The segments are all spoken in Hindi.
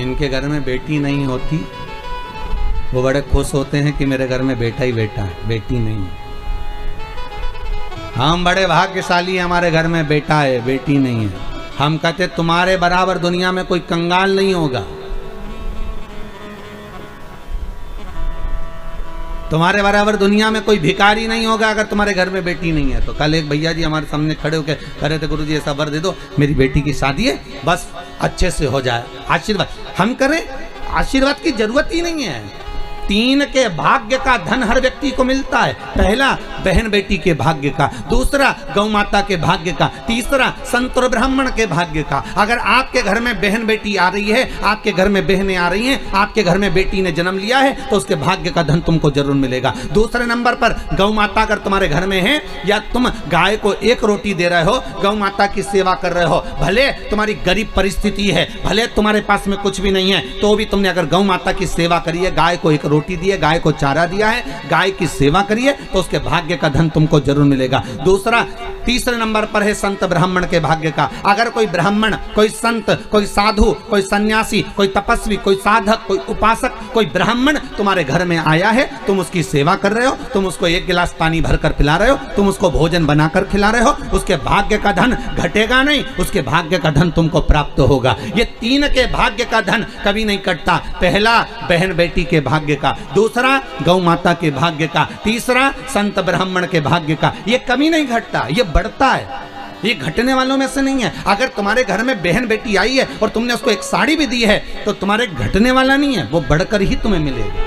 जिनके घर में बेटी नहीं होती वो बड़े खुश होते हैं कि मेरे घर में बेटा ही बेटा है, बेटी नहीं है। हम बड़े भाग्यशाली हैं, हमारे घर में बेटा है, बेटी नहीं है। हम कहते तुम्हारे बराबर दुनिया में कोई कंगाल नहीं होगा, तुम्हारे बराबर दुनिया में कोई भिखारी नहीं होगा अगर तुम्हारे घर में बेटी नहीं है। तो कल एक भैया जी हमारे सामने खड़े होकर कह रहे थे, गुरु जी ऐसा वर दे दो, मेरी बेटी की शादी है, बस अच्छे से हो जाए, आशीर्वाद। हम करें, आशीर्वाद की जरूरत ही नहीं है। 3 के भाग्य का धन हर व्यक्ति को मिलता है। पहला बहन बेटी के भाग्य का, दूसरा गौ माता के भाग्य का, तीसरा संत और ब्राह्मण के भाग्य का। अगर आपके घर में बहन बेटी आ रही है, आपके घर में बहनें आ रही हैं, आपके घर में बेटी ने जन्म लिया है, तो उसके भाग्य का धन तुमको जरूर मिलेगा। दूसरे नंबर पर गौ माता अगर तुम्हारे घर में है, या तुम गाय को 1 रोटी दे रहे हो, गौ माता की सेवा कर रहे हो, भले तुम्हारी गरीब परिस्थिति है, भले तुम्हारे पास में कुछ भी नहीं है, तो भी तुमने अगर गौ माता की सेवा करी है, गाय को 1 रोटी दी है, गाय को चारा दिया है, गाय की सेवा करिए, तो उसके भाग्य का धन तुमको जरूर मिलेगा। दूसरा, तीसरे नंबर पर है संत ब्राह्मण के भाग्य का। अगर कोई ब्राह्मण, कोई संत, कोई साधु, कोई सन्यासी, कोई तपस्वी, कोई साधक, कोई उपासक, कोई ब्राह्मण तुम्हारे घर में आया है, तुम उसकी सेवा कर रहे हो, तुम उसको 1 गिलास पानी भरकर पिला रहे हो, तुम उसको भोजन बनाकर खिला रहे हो, उसके भाग्य का धन घटेगा नहीं, उसके भाग्य का धन तुमको प्राप्त होगा। ये 3 के भाग्य का धन कभी नहीं कटता। पहला बहन बेटी के भाग्य का, दूसरा गौ माता के भाग्य का, तीसरा संत ब्राह्मण के भाग्य का। ये कभी नहीं घटता, ये बढ़ता है, ये घटने वालों में से नहीं है। अगर तुम्हारे घर में बहन बेटी आई है और तुमने उसको 1 साड़ी भी दी है, तो तुम्हारे घटने वाला नहीं है, वो बढ़कर ही तुम्हें मिलेगा।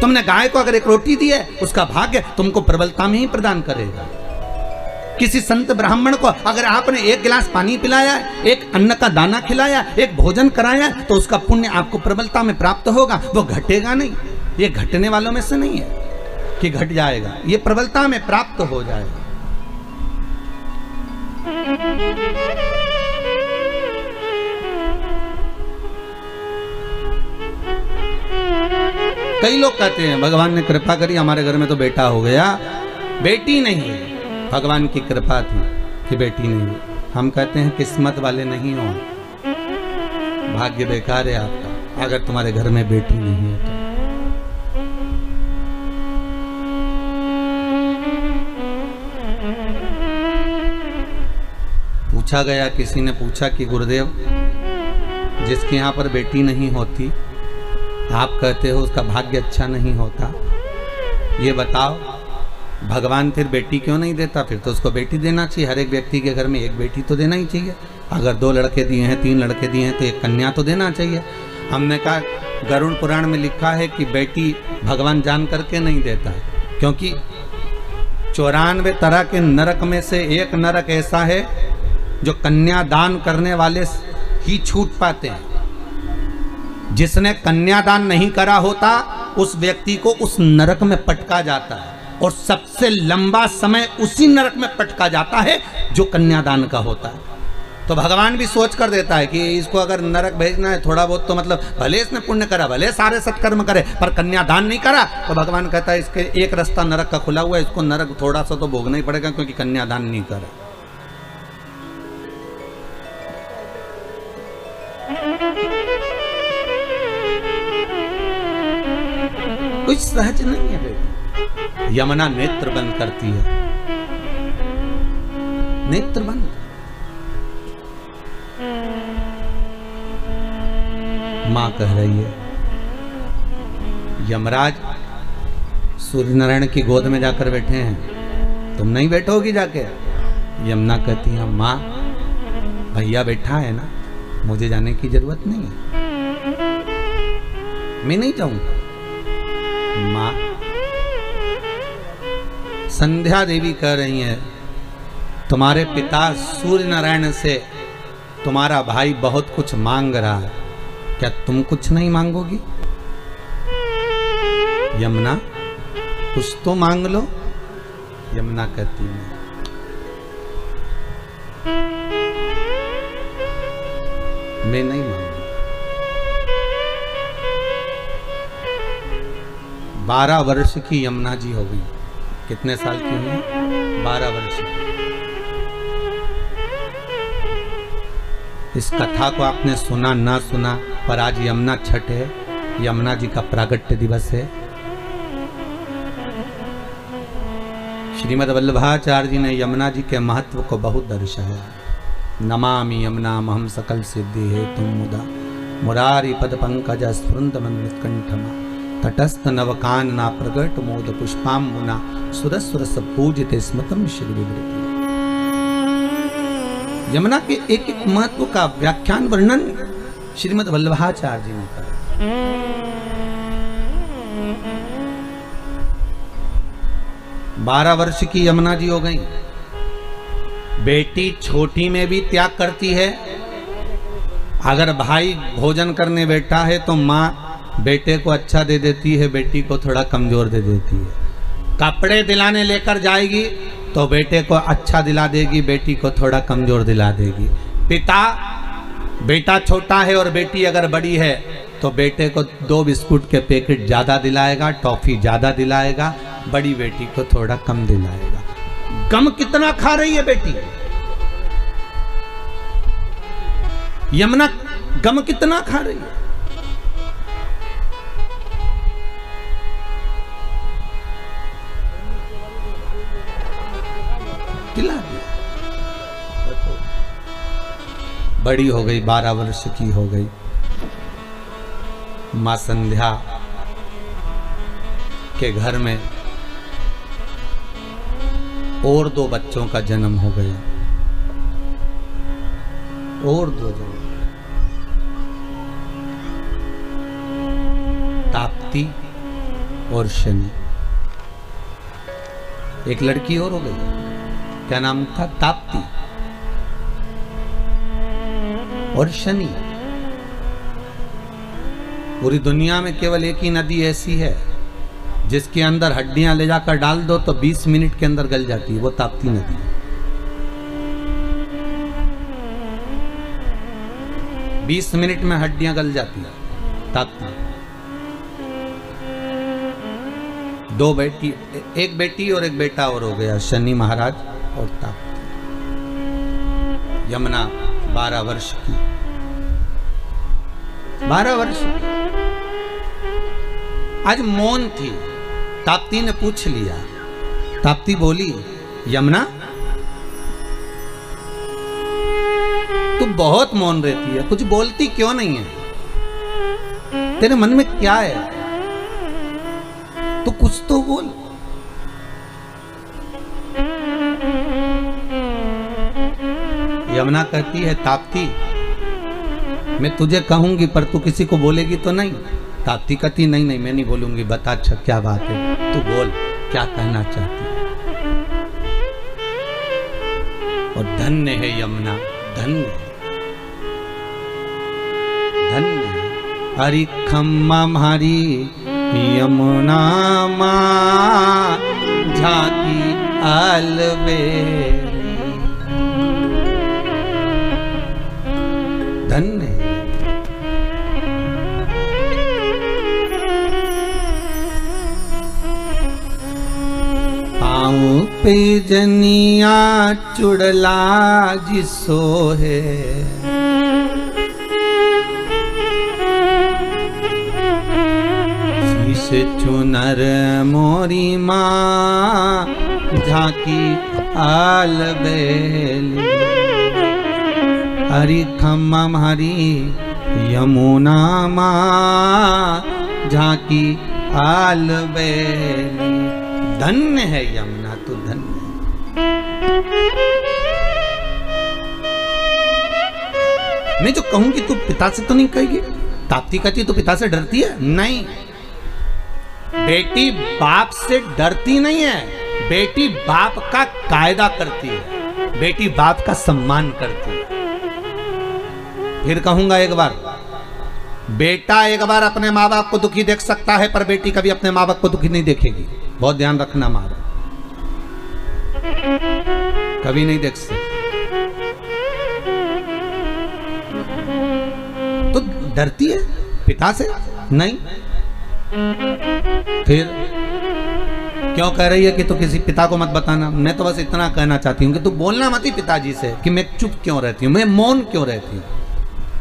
तुमने गाय को अगर 1 रोटी दी है, उसका भाग्य तुमको प्रबलता में ही प्रदान करेगा। किसी संत ब्राह्मण को अगर आपने 1 गिलास पानी पिलाया, 1 अन्न का दाना खिलाया, 1 भोजन कराया, तो उसका पुण्य आपको प्रबलता में प्राप्त होगा, वो घटेगा नहीं। ये घटने वालों में से नहीं है कि घट जाएगा, ये प्रबलता में प्राप्त हो जाएगा। कई लोग कहते हैं भगवान ने कृपा करी, हमारे घर में तो बेटा हो गया, बेटी नहीं है। भगवान की कृपा थी कि बेटी नहीं है। हम कहते हैं किस्मत वाले नहीं हो, भाग्य बेकार है आपका अगर तुम्हारे घर में बेटी नहीं है तो। पूछा गया, किसी ने पूछा कि गुरुदेव, जिसके यहाँ पर बेटी नहीं होती, आप कहते हो उसका भाग्य अच्छा नहीं होता, ये बताओ भगवान फिर बेटी क्यों नहीं देता? फिर तो उसको बेटी देना चाहिए। हर एक व्यक्ति के घर में 1 बेटी तो देना ही चाहिए। अगर 2 लड़के दिए हैं, 3 लड़के दिए हैं, तो 1 कन्या तो देना चाहिए। हमने कहा गरुड़ पुराण में लिखा है कि बेटी भगवान जान करके नहीं देता है, क्योंकि 94 तरह के नरक में से एक नरक ऐसा है जो कन्यादान करने वाले ही छूट पाते हैं। जिसने कन्यादान नहीं करा होता उस व्यक्ति को उस नरक में पटका जाता है, और सबसे लंबा समय उसी नरक में पटका जाता है जो कन्यादान का होता है। तो भगवान भी सोच कर देता है कि इसको अगर नरक भेजना है, थोड़ा बहुत तो मतलब भले इसने पुण्य करा, भले सारे सत्कर्म करे, पर कन्यादान नहीं करा, तो भगवान कहता है इसके एक रास्ता नरक का खुला हुआ है, इसको नरक थोड़ा सा तो भोगना ही पड़ेगा, क्योंकि कन्यादान नहीं करा। कुछ सहज नहीं है बेटी। यमुना नेत्र बंद करती है, नेत्र बंद। मां कह रही है, यमराज सूर्य नारायण की गोद में जाकर बैठे हैं, तुम नहीं बैठोगी जाके? यमुना कहती है, मां भैया बैठा है ना, मुझे जाने की जरूरत नहीं है, मैं नहीं जाऊंगा। मां संध्या देवी कह रही है, तुम्हारे पिता सूर्य नारायण से तुम्हारा भाई बहुत कुछ मांग रहा है, क्या तुम कुछ नहीं मांगोगी? यमुना कुछ तो मांग लो। यमुना कहती है, मैं नहीं मांगूंगा। 12 वर्ष की यमुना जी हो गई। कितने साल की हुई? 12 वर्ष। इस कथा को आपने सुना ना सुना, पर आज यमुना छठ है, यमुना जी का प्रागट्य दिवस है। श्रीमद् वल्लभाचार्य जी ने यमुना जी के महत्व को बहुत दर्शाया। नमामि यमुना महम सकल सिद्धि हे तुम मुदा मुरारी पद पंकज स्फुरंत मन्वितकंठमा तटस्थ नवकानना प्रगट मोद पुष्पाम्बुना सुरसुरस पूजिते स्मृतम श्री विवृति। यमुना के एक एक महत्व का व्याख्यान वर्णन श्रीमद् वल्लभाचार्य जी ने करा। 12 वर्ष की यमुना जी हो गई। बेटी छोटी में भी त्याग करती है। अगर भाई भोजन करने बैठा है तो माँ बेटे को अच्छा दे देती है, बेटी को थोड़ा कमजोर दे देती है। कपड़े दिलाने लेकर जाएगी तो बेटे को अच्छा दिला देगी, बेटी को थोड़ा कमजोर दिला देगी। पिता, बेटा छोटा है और बेटी अगर बड़ी है तो बेटे को 2 बिस्कुट के पैकेट ज्यादा दिलाएगा, टॉफी ज्यादा दिलाएगा, बड़ी बेटी को थोड़ा कम दिलाएगा। गम कितना खा रही है बेटी, यमुना गम कितना खा रही है। दिला दिया। बड़ी हो गई, 12 वर्ष की हो गई। मां संध्या के घर में और 2 बच्चों का जन्म हो गया, और 2 जन्म, ताप्ती और शनि। एक लड़की और हो गई, क्या नाम था? ताप्ती और शनि। पूरी दुनिया में केवल एक ही नदी ऐसी है जिसके अंदर हड्डियां ले जाकर डाल दो तो 20 मिनट के अंदर गल जाती है, वो ताप्ती नदी है। 20 मिनट में हड्डियां गल जाती है ताप्ती। 2 बेटी, एक बेटी और एक बेटा और हो गया, शनि महाराज और ताप्ती। यमुना 12 वर्ष की, 12 वर्ष की। आज मौन थी। ताप्ती ने पूछ लिया, ताप्ती बोली, यमुना तू बहुत मौन रहती है, कुछ बोलती क्यों नहीं है? तेरे मन में क्या है? तो कुछ तो बोल। यमुना कहती है, ताप्ती मैं तुझे कहूंगी पर तू किसी को बोलेगी तो नहीं? ताप्ती कहती, नहीं नहीं मैं नहीं बोलूंगी, बता अच्छा क्या बात है, तू बोल क्या कहना चाहती है। और धन्य है यमुना, धन्य धन्य। हरि खम्मा मारी यमुना माँ झांकी अलबेली। धन्य पाँव पे जनिया चुड़ला जिसो है, शीश चुनर मोरी माँ झांकी अलबेली। हरि खम्मम हरि यमुना माँ झांकी अलबेली। धन्य है यमुना, तू धन्य। मैं जो कहूंगी तू पिता से तो नहीं कहेगी? ताप्ती कहती तू पिता से डरती है? नहीं, बेटी बाप से डरती नहीं है, बेटी बाप का कायदा करती है, बेटी बाप का सम्मान करती है। फिर कहूंगा एक बार, बेटा एक बार अपने माँ बाप को दुखी देख सकता है पर बेटी कभी अपने माँ बाप को दुखी नहीं देखेगी। बहुत ध्यान रखना, माँ कभी नहीं देख सकती। तो डरती है पिता से? नहीं। फिर क्यों कह रही है कि तू किसी पिता को मत बताना? मैं तो बस इतना कहना चाहती हूँ कि तू बोलना मत ही पिताजी से कि मैं चुप क्यों रहती हूँ, मैं मौन क्यों रहती हूँ।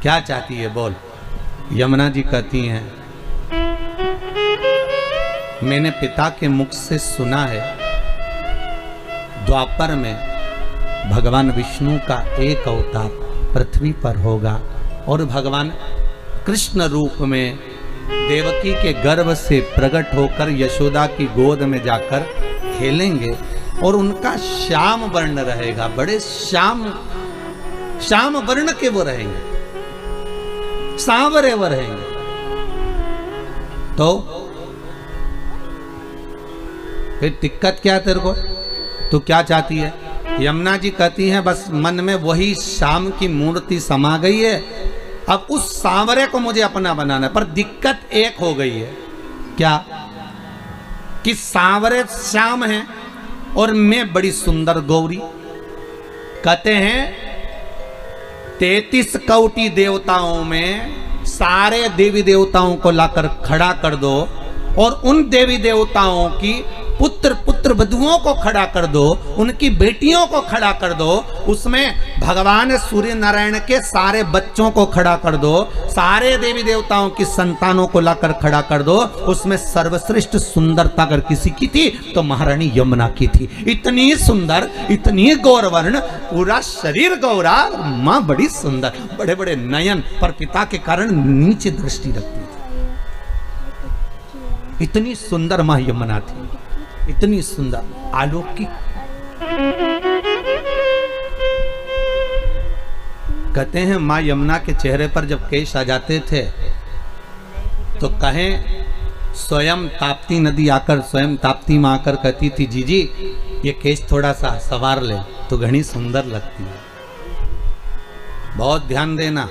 क्या चाहती है बोल। यमुना जी कहती हैं, मैंने पिता के मुख से सुना है द्वापर में भगवान विष्णु का एक अवतार पृथ्वी पर होगा और भगवान कृष्ण रूप में देवकी के गर्भ से प्रकट होकर यशोदा की गोद में जाकर खेलेंगे और उनका श्याम वर्ण रहेगा, बड़े श्याम वर्ण के वो रहेंगे, सांवरे वो रहेंगे। तो फिर दिक्कत क्या तेरे को, तू क्या चाहती है? यमुना जी कहती हैं बस मन में वही श्याम की मूर्ति समा गई है, अब उस सांवरे को मुझे अपना बनाना है। पर दिक्कत एक हो गई है, क्या कि सांवरे श्याम हैं और मैं बड़ी सुंदर गौरी। कहते हैं 33 कोटि देवताओं में सारे देवी देवताओं को लाकर खड़ा कर दो और उन देवी देवताओं की पुत्र वधुओं को खड़ा कर दो, उनकी बेटियों को खड़ा कर दो, उसमें भगवान सूर्य नारायण के सारे बच्चों को खड़ा कर दो, सारे देवी देवताओं की संतानों को लाकर खड़ा कर दो, उसमें सर्वश्रेष्ठ सुंदरता अगर किसी की थी तो महारानी यमुना की थी। इतनी सुंदर, इतनी गौरवर्ण, पूरा शरीर गौरा, माँ बड़ी सुंदर, बड़े बड़े नयन, पर पिता के कारण नीचे दृष्टि रखती थी। इतनी सुंदर माँ यमुना थी, इतनी सुंदर अलौकिक। कहते हैं माँ यमुना के चेहरे पर जब केश आ जाते थे तो कहें स्वयं ताप्ती नदी आकर, स्वयं ताप्ती माँ आकर कहती थी जीजी ये केश थोड़ा सा सवार ले तो घनी सुंदर लगती है। बहुत ध्यान देना,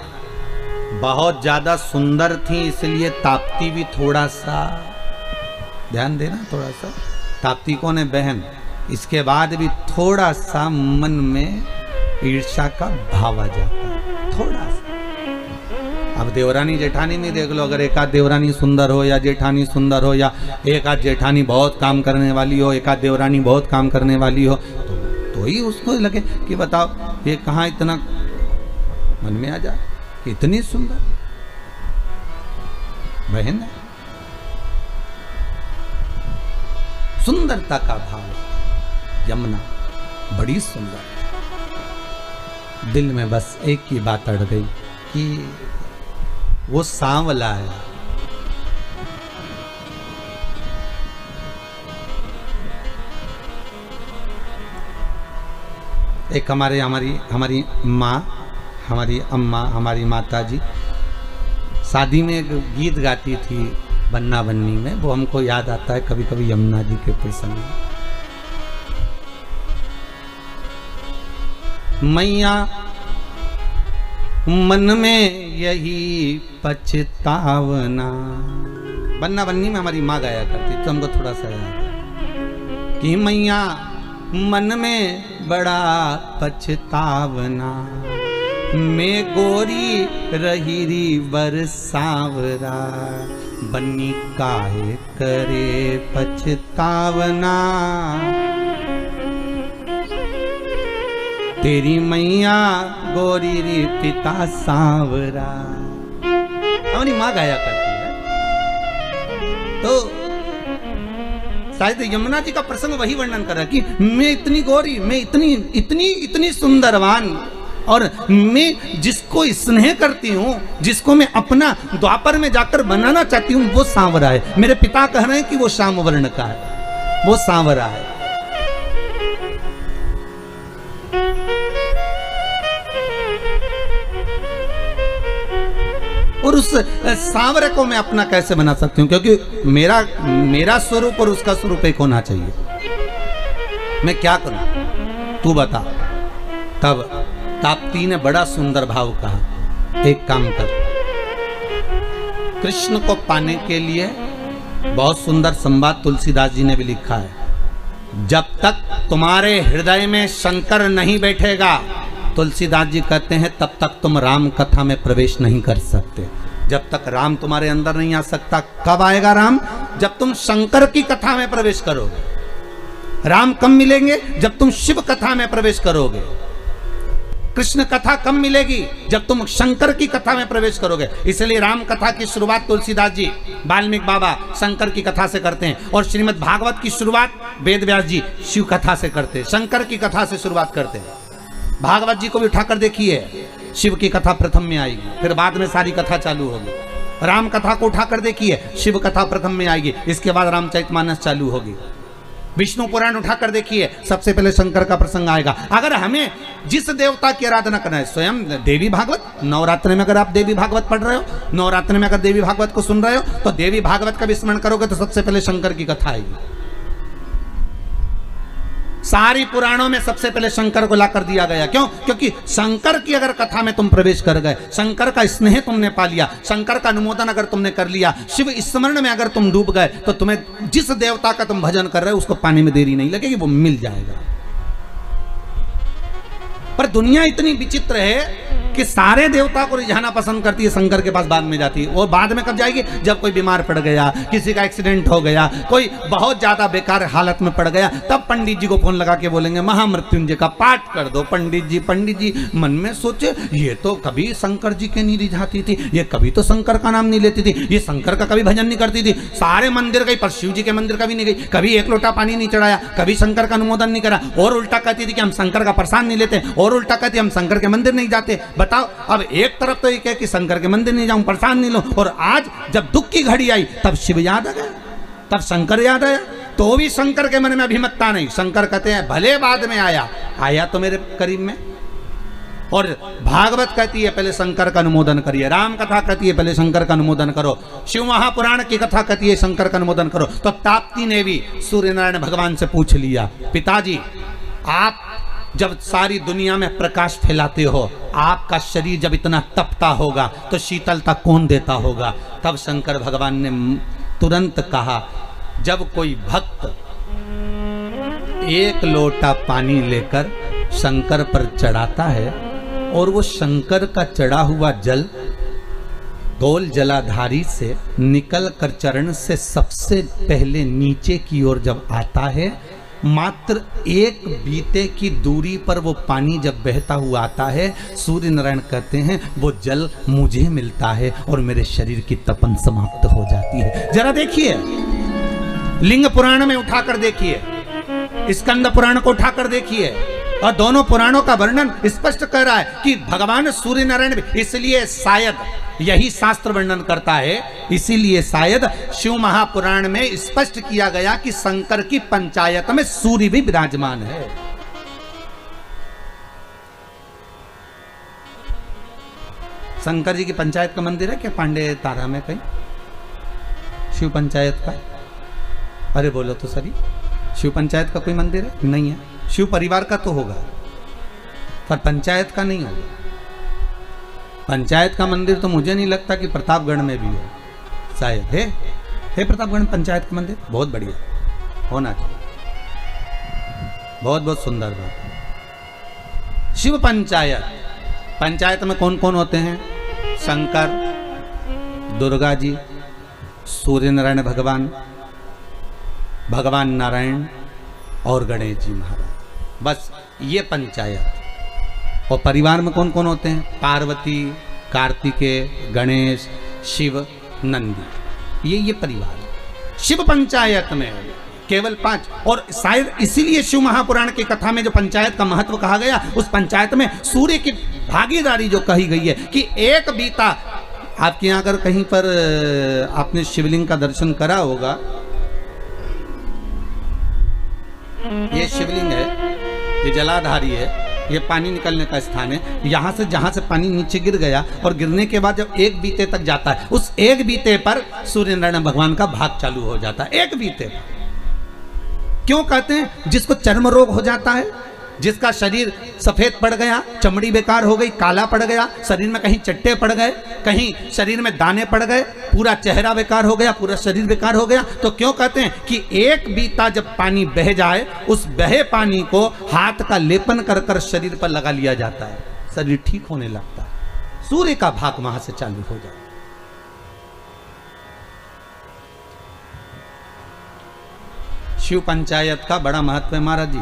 बहुत ज्यादा सुंदर थी इसलिए ताप्ती भी थोड़ा सा ध्यान देना, थोड़ा सा। ताप्ती कौन है? बहन। इसके बाद भी थोड़ा सा मन में ईर्ष्या का भाव आ जाता है, थोड़ा सा। अब देवरानी जेठानी में देख लो, अगर एक आध देवरानी सुंदर हो या जेठानी सुंदर हो या एक आध जेठानी बहुत काम करने वाली हो, एक आध देवरानी बहुत काम करने वाली हो, तो ही उसको लगे कि बताओ ये कहाँ इतना मन में आ जाए, इतनी सुंदर बहन है। सुंदरता का भाव, यमुना बड़ी सुंदर। दिल में बस एक ही बात अड़ गई कि वो सांवला है। एक हमारी माँ, हमारी अम्मा, हमारी माता जी शादी में एक गीत गाती थी बन्ना बन्नी में, वो हमको याद आता है कभी कभी यमुना जी के प्रसंग में। मैया मन में यही पछतावना, बन्ना बन्नी में हमारी माँ गाया करती तो हमको थोड़ा सा याद है कि मैया मन में बड़ा पछतावना, मैं गोरी रहीरी बरसावरा, बन्नी काहे करे पछतावना, तेरी मैया गोरी री पिता सांवरा। हमारी माँ गाया करती है। तो शायद यमुना जी का प्रसंग वही वर्णन कर रहा है कि मैं इतनी गोरी, मैं इतनी सुंदरवान, और मैं जिसको स्नेह करती हूँ, जिसको मैं अपना द्वापर में जाकर बनाना चाहती हूँ, वो सांवरा है। मेरे पिता कह रहे हैं कि वो श्याम वर्ण का है, वो सांवरा है। और उस सांवरे को मैं अपना कैसे बना सकती हूँ, क्योंकि मेरा स्वरूप और उसका स्वरूप एक होना चाहिए। मैं क्या करूं तू बता। तब ताप्ती ने बड़ा सुंदर भाव कहा, एक काम कर, कृष्ण को पाने के लिए बहुत सुंदर संवाद तुलसीदास जी ने भी लिखा है। जब तक तुम्हारे हृदय में शंकर नहीं बैठेगा, तुलसीदास जी कहते हैं, तब तक तुम राम कथा में प्रवेश नहीं कर सकते। जब तक राम तुम्हारे अंदर नहीं आ सकता। कब आएगा राम? जब तुम शंकर की कथा में प्रवेश करोगे। राम कब मिलेंगे? जब तुम शिव कथा में प्रवेश करोगे। कृष्ण कथा कम मिलेगी जब तुम शंकर की कथा में प्रवेश करोगे। इसलिए राम कथा की शुरुआत तुलसीदास जी, वाल्मीकि बाबा शंकर की कथा से करते हैं, और श्रीमद् भागवत की शुरुआत वेद व्यास जी शिव कथा से करते हैं, शंकर की कथा से शुरुआत करते हैं। भागवत जी को भी उठाकर देखिए, शिव की कथा प्रथम में आएगी, फिर बाद में सारी कथा चालू होगी। राम कथा को उठाकर देखिए, शिव कथा प्रथम में आएगी, इसके बाद रामचरितमानस चालू होगी। विष्णु पुराण उठाकर देखिए, सबसे पहले शंकर का प्रसंग आएगा। अगर हमें जिस देवता की आराधना करना है, स्वयं देवी भागवत, नवरात्र में अगर आप देवी भागवत पढ़ रहे हो, नवरात्र में अगर देवी भागवत को सुन रहे हो, तो देवी भागवत का भी स्मरण करोगे तो सबसे पहले शंकर की कथा आएगी। सारी पुराणों में सबसे पहले शंकर को ला कर दिया गया। क्यों? क्योंकि शंकर की अगर कथा में तुम प्रवेश कर गए, शंकर का स्नेह तुमने पा लिया, शंकर का अनुमोदन अगर तुमने कर लिया, शिव स्मरण में अगर तुम डूब गए, तो तुम्हें जिस देवता का तुम भजन कर रहे हो उसको पाने में देरी नहीं लगेगी, वो मिल जाएगा। पर दुनिया इतनी विचित्र है कि सारे देवता को रिझाना पसंद करती है, शंकर के पास बाद में जाती है। और बाद में कब जाएगी? जब कोई बीमार पड़ गया, किसी का एक्सीडेंट हो गया, कोई बहुत ज्यादा बेकार हालत में पड़ गया, तब पंडित जी को फोन लगा के बोलेंगे महामृत्युंजय का पाठ कर दो। पंडित जी मन में सोचे, ये तो कभी शंकर जी के नहीं रिझाती थी, ये कभी तो शंकर का नाम नहीं लेती थी, ये शंकर का कभी भजन नहीं करती थी, सारे मंदिर गई पर शिव जी के मंदिर कभी नहीं गई, कभी एक लोटा पानी नहीं चढ़ाया, कभी शंकर का अनुमोदन नहीं करा, और उल्टा कहती थी कि हम शंकर का प्रसाद नहीं लेते, और उल्टा कहती हम शंकर के मंदिर नहीं जाते। बताओ, अब एक तरफ तो ये कह कि शंकर के मंदिर नहीं जाऊं, प्रसाद नहीं लो, और आज जब दुख की घड़ी आई तब शिव याद आ गया, तब शंकर याद आया, तो भी शंकर के मन में अभिमतता नहीं। शंकर कहते हैं भले बाद में आया तो मेरे करीब में। और भागवत कहती है पहले शंकर का अनुमोदन करिए, राम कथा कहती है पहले शंकर का अनुमोदन करो, शिव महापुराण की कथा कहती है शंकर का अनुमोदन करो। तो ताप्ती ने भी सूर्य नारायण भगवान से पूछ लिया, पिताजी आप जब सारी दुनिया में प्रकाश फैलाते हो, आपका शरीर जब इतना तपता होगा तो शीतलता कौन देता होगा? तब शंकर भगवान ने तुरंत कहा, जब कोई भक्त एक लोटा पानी लेकर शंकर पर चढ़ाता है और वो शंकर का चढ़ा हुआ जल गोल जलाधारी से निकल कर चरण से सबसे पहले नीचे की ओर जब आता है, मात्र एक बीते की दूरी पर वो पानी जब बहता हुआ आता है, सूर्य नारायण कहते हैं वो जल मुझे मिलता है और मेरे शरीर की तपन समाप्त हो जाती है। जरा देखिए, लिंग पुराण में उठाकर देखिए, स्कंद पुराण को उठाकर देखिए, और दोनों पुराणों का वर्णन स्पष्ट कर रहा है कि भगवान सूर्य नारायण, इसलिए शायद यही शास्त्र वर्णन करता है, इसीलिए शायद शिव महापुराण में स्पष्ट किया गया कि शंकर की पंचायत में सूर्य भी विराजमान है। शंकर जी की पंचायत का मंदिर है क्या पांडे तारा में कहीं? शिव पंचायत का? अरे बोलो तो सही, शिव पंचायत का कोई मंदिर है? नहीं है। शिव परिवार का तो होगा पर पंचायत का नहीं होगा। पंचायत का मंदिर तो मुझे नहीं लगता कि प्रतापगढ़ में भी है, शायद है प्रतापगढ़ में पंचायत का मंदिर, बहुत बढ़िया होना चाहिए, बहुत बहुत सुंदर बात। शिव पंचायत, पंचायत में कौन कौन होते हैं? शंकर, दुर्गा जी, सूर्य नारायण भगवान, भगवान नारायण और गणेश जी महाराज, बस ये पंचायत। और परिवार में कौन कौन होते हैं? पार्वती, कार्तिकेय, गणेश, शिव, नंदी, ये परिवार। शिव पंचायत में केवल 5, और शायद इसीलिए शिव महापुराण की कथा में जो पंचायत का महत्व कहा गया, उस पंचायत में सूर्य की भागीदारी जो कही गई है कि एक बीता। आपके यहाँ अगर कहीं पर आपने शिवलिंग का दर्शन करा होगा, ये शिवलिंग है, ये जलाधारी है, ये पानी निकलने का स्थान है। यहाँ से जहाँ से पानी नीचे गिर गया और गिरने के बाद जब एक बीते तक जाता है, उस एक बीते पर सूर्य नारायण भगवान का भाग चालू हो जाता है। एक बीते पर क्यों कहते हैं? जिसको चर्म रोग हो जाता है, जिसका शरीर सफेद पड़ गया, चमड़ी बेकार हो गई, काला पड़ गया, शरीर में कहीं चट्टे पड़ गए, कहीं शरीर में दाने पड़ गए, पूरा चेहरा बेकार हो गया, पूरा शरीर बेकार हो गया, तो क्यों कहते हैं कि एक बीता जब पानी बह जाए, उस बहे पानी को हाथ का लेपन कर कर शरीर पर लगा लिया जाता है, शरीर ठीक होने लगता है, सूर्य का भाग वहां से चालू हो जाता है। शिव पंचायत का बड़ा महत्व है महाराज जी।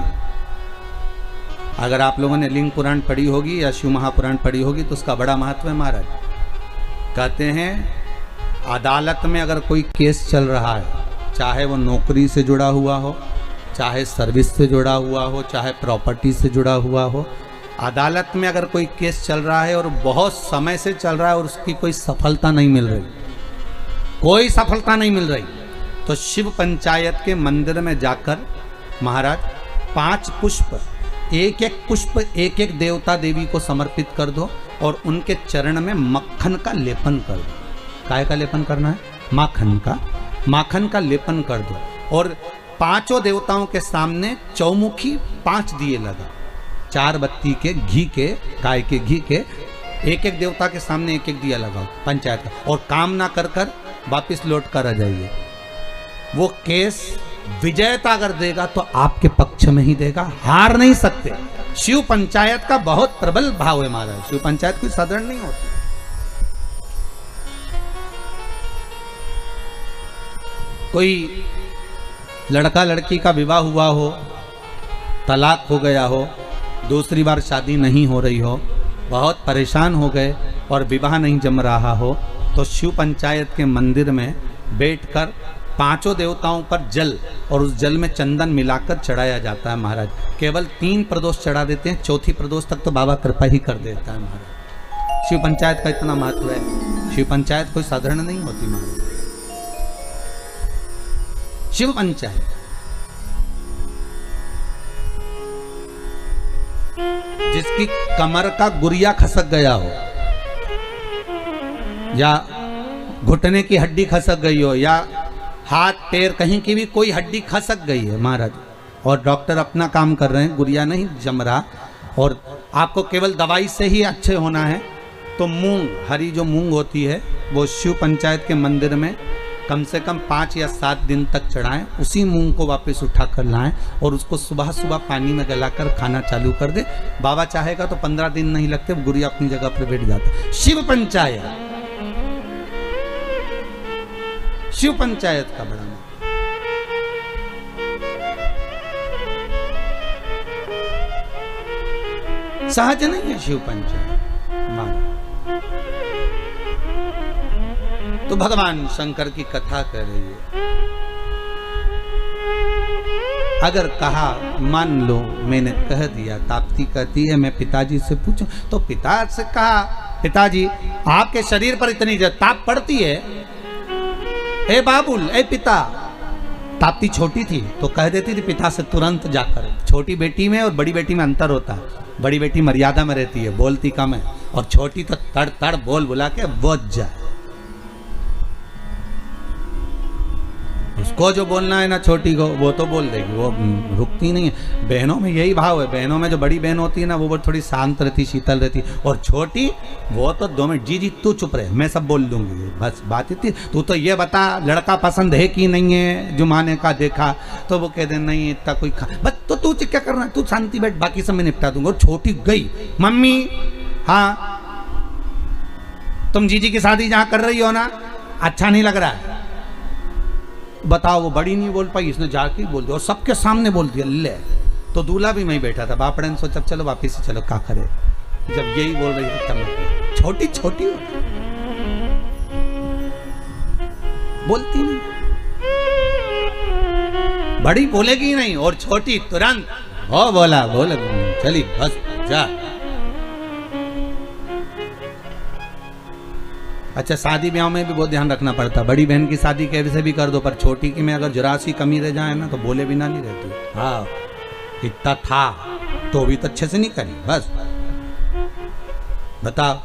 अगर आप लोगों ने लिंग पुराण पढ़ी होगी या शिव महापुराण पढ़ी होगी तो उसका बड़ा महत्व है महाराज। कहते हैं अदालत में अगर कोई केस चल रहा है, चाहे वो नौकरी से जुड़ा हुआ हो, चाहे सर्विस से जुड़ा हुआ हो, चाहे प्रॉपर्टी से जुड़ा हुआ हो, अदालत में अगर कोई केस चल रहा है और बहुत समय से चल रहा है और उसकी कोई सफलता नहीं मिल रही, कोई सफलता नहीं मिल रही, तो शिव पंचायत के मंदिर में जाकर महाराज 5 पुष्प, एक एक पुष्प एक एक देवता देवी को समर्पित कर दो और उनके चरण में मक्खन का लेपन कर दो। काय का लेपन करना है? माखन का लेपन कर दो और 5 देवताओं के सामने चौमुखी 5 दिए लगा, 4 बत्ती के घी के, गाय के घी के, एक एक देवता के सामने एक एक दिया लगाओ पंचायत का, और काम ना कर कर वापिस लौट कर आ जाइए। वो केस विजयता अगर देगा तो आपके पक्ष में ही देगा, हार नहीं सकते। शिव पंचायत का बहुत प्रबल भाव है महाराज, शिव पंचायत कोई साधारण नहीं होती। कोई लड़का लड़की का विवाह हुआ हो, तलाक हो गया हो, दूसरी बार शादी नहीं हो रही हो, बहुत परेशान हो गए और विवाह नहीं जम रहा हो, तो शिव पंचायत के मंदिर में बैठकर 5 देवताओं पर जल और उस जल में चंदन मिलाकर चढ़ाया जाता है महाराज। केवल 3 प्रदोष चढ़ा देते हैं, चौथी प्रदोष तक तो बाबा कृपा ही कर देता है महाराज। शिव पंचायत का इतना महत्व है, शिव पंचायत कोई साधारण नहीं होती महाराज। शिव पंचायत जिसकी कमर का गुरिया खसक गया हो, या घुटने की हड्डी खसक गई हो, या हाथ पैर कहीं की भी कोई हड्डी खसक गई है महाराज, और डॉक्टर अपना काम कर रहे हैं, गुरिया नहीं जम रहा, और आपको केवल दवाई से ही अच्छे होना है, तो मूंग, हरी जो मूंग होती है वो शिव पंचायत के मंदिर में कम से कम 5 या 7 दिन तक चढ़ाएं। उसी मूंग को वापस उठा कर लाएं और उसको सुबह सुबह पानी में गलाकर खाना चालू कर दे। बाबा चाहेगा तो 15 दिन नहीं लगते, गुरिया अपनी जगह पर बैठ जाता। शिव पंचायत, शिव पंचायत का बड़ा नाम। सहज नहीं है शिव पंचायत माना। तो भगवान शंकर की कथा कर रही है। अगर कहा मान लो मैंने कह दिया, ताप्ती कहती है मैं पिताजी से पूछूं, तो पिता से कहा पिताजी आपके शरीर पर इतनी ताप पड़ती है, ए बाबुल, ए पिता। ताप्ती छोटी थी तो कह देती थी पिता से तुरंत जाकर। छोटी बेटी में और बड़ी बेटी में अंतर होता है, बड़ी बेटी मर्यादा में रहती है, बोलती कम है, और छोटी तो तड़ तड़ बोल बुला के बोझ जाए। उसको जो बोलना है ना छोटी को, वो तो बोल देगी, वो रुकती नहीं है। बहनों में यही भाव है, बहनों में जो बड़ी बहन होती है ना वो थोड़ी शांत रहती, शीतल रहती, और छोटी वो तो 2 मिनट, जी जी तू चुप रहे, मैं सब बोल दूंगी, बस बात इतनी। तू तो ये बता लड़का पसंद है कि नहीं है, जुमाने का देखा, तो वो कह दे नहीं इतना कोई बस, तो तू क्या करना है, तू शांति बैठ, बाकी सब मैं निपटा दूंगा। और छोटी गई, मम्मी हाँ तुम जीजी की शादी जहाँ कर रही हो ना, अच्छा नहीं लग रहा है, बताओ। वो बड़ी नहीं बोल पाई, इसने जाके बोल दिया और सबके सामने बोल दिया। ले तो दूल्हा भी मैं बैठा था, बापड़े ने सोचा चलो वापिस से चलो, क्या करे। जब यही बोल रही थी तब छोटी छोटी बोलती नहीं, बड़ी बोलेगी नहीं, और छोटी तुरंत हो बोला बोल चली बस जा। अच्छा शादी ब्याह में भी बहुत ध्यान रखना पड़ता। बड़ी बहन की शादी कैसे भी कर दो, पर छोटी की में अगर जरा सी कमी रह जाए ना तो बोले बिना नहीं रहती। हाँ इतना था तो भी तो अच्छे से नहीं करी, बस बताओ।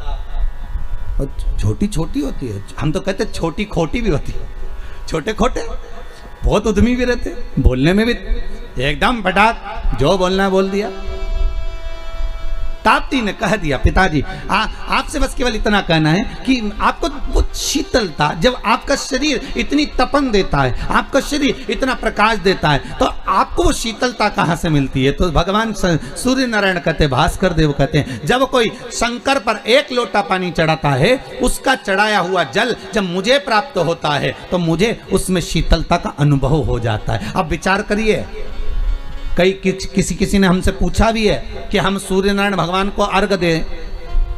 छोटी छोटी होती है, हम तो कहते छोटी खोटी भी होती है। छोटे खोटे बहुत उद्यमी भी रहते, बोलने में भी एकदम फटाक, जो बोलना है बोल दिया। ताप्ती ने कह दिया पिताजी आपसे बस केवल इतना कहना है कि आपको वो शीतलता, जब आपका शरीर इतनी तपन देता है, आपका शरीर इतना प्रकाश देता है, तो आपको वो शीतलता कहाँ से मिलती है। तो भगवान सूर्य नारायण कहते, भास्कर देव कहते हैं, जब कोई शंकर पर 1 लोटा पानी चढ़ाता है, उसका चढ़ाया हुआ जल जब मुझे प्राप्त होता है तो मुझे उसमें शीतलता का अनुभव हो जाता है। अब विचार करिए, किसी ने हमसे पूछा भी है कि हम सूर्य नारायण भगवान को अर्घ दें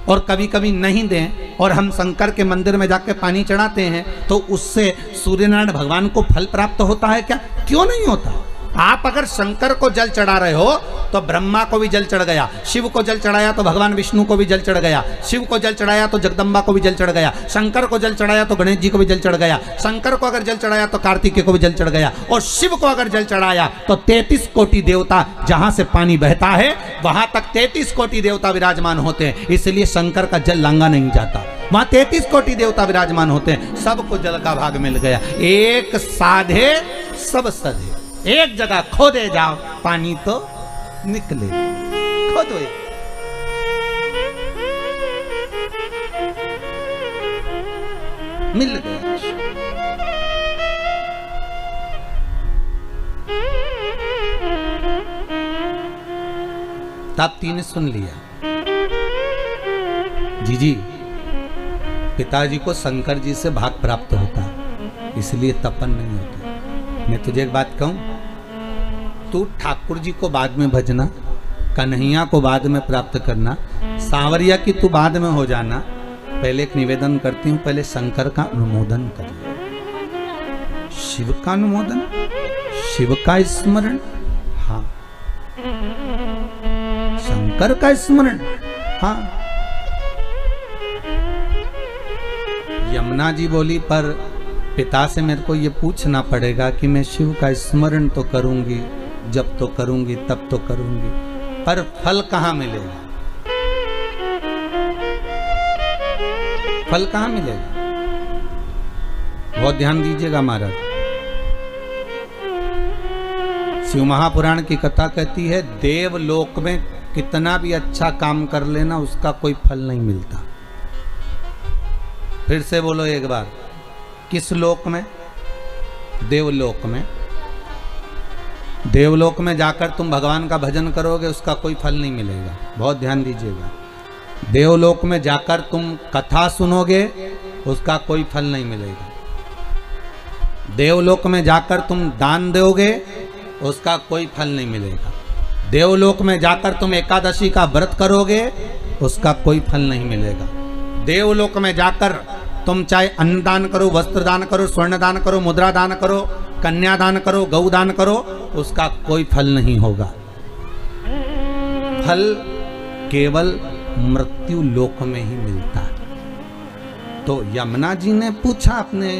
और कभी कभी नहीं दें और हम शंकर के मंदिर में जाकर पानी चढ़ाते हैं तो उससे सूर्य नारायण भगवान को फल प्राप्त होता है क्या? क्यों नहीं होता? आप अगर शंकर को जल चढ़ा रहे हो तो ब्रह्मा को भी जल चढ़ गया, शिव को जल चढ़ाया तो भगवान विष्णु को भी जल चढ़ गया, शिव को जल चढ़ाया तो जगदम्बा को भी जल चढ़ गया, शंकर को जल चढ़ाया तो गणेश जी को भी जल चढ़ गया, शंकर को अगर जल चढ़ाया तो कार्तिकेय को भी जल चढ़ गया, और शिव को अगर जल चढ़ाया तो 33 कोटि देवता, जहां से पानी बहता है वहां तक 33 कोटि देवता विराजमान होते हैं, इसलिए शंकर का जल लांगा नहीं जाता, वहां 33 कोटि देवता विराजमान होते हैं, सबको जल का भाग मिल गया। एक साधे सब सधे, एक जगह खोदे जाओ पानी तो निकले, खोदो मिल गया। ताप्ती ने सुन लिया, जी पिताजी को शंकर जी से भाग प्राप्त होता इसलिए तपन नहीं होती। मैं तुझे एक बात कहूं, तू ठाकुर जी को बाद में भजना, कन्हैया को बाद में प्राप्त करना, सांवरिया की तू बाद में हो जाना, पहले एक निवेदन करती हूं, पहले शंकर का अनुमोदन कर, शिव का अनुमोदन, शिव का स्मरण, हाँ शंकर का स्मरण, हाँ। यमुना जी बोली पर पिता से मेरे को ये पूछना पड़ेगा कि मैं शिव का स्मरण तो करूंगी, जब तो करूंगी तब तो करूंगी, पर फल कहां मिलेगा? फल कहां मिलेगा? बहुत ध्यान दीजिएगा महाराज। शिव महापुराण की कथा कहती है देवलोक में कितना भी अच्छा काम कर लेना उसका कोई फल नहीं मिलता। फिर से बोलो एक बार, किस लोक में? देवलोक में। देवलोक में जाकर तुम भगवान का भजन करोगे उसका कोई फल नहीं मिलेगा, बहुत ध्यान दीजिएगा। देवलोक में जाकर तुम कथा सुनोगे उसका कोई फल नहीं मिलेगा। देवलोक में जाकर तुम दान दोगे उसका कोई फल नहीं मिलेगा। देवलोक में जाकर तुम एकादशी का व्रत करोगे उसका कोई फल नहीं मिलेगा। देवलोक में जाकर तुम चाहे अन्न दान करो, वस्त्र दान करो, स्वर्ण दान करो, मुद्रा दान करो, कन्या दान करो, गौ दान करो, उसका कोई फल नहीं होगा। फल केवल मृत्यु लोक में ही मिलता है। तो यमुना जी ने पूछा अपने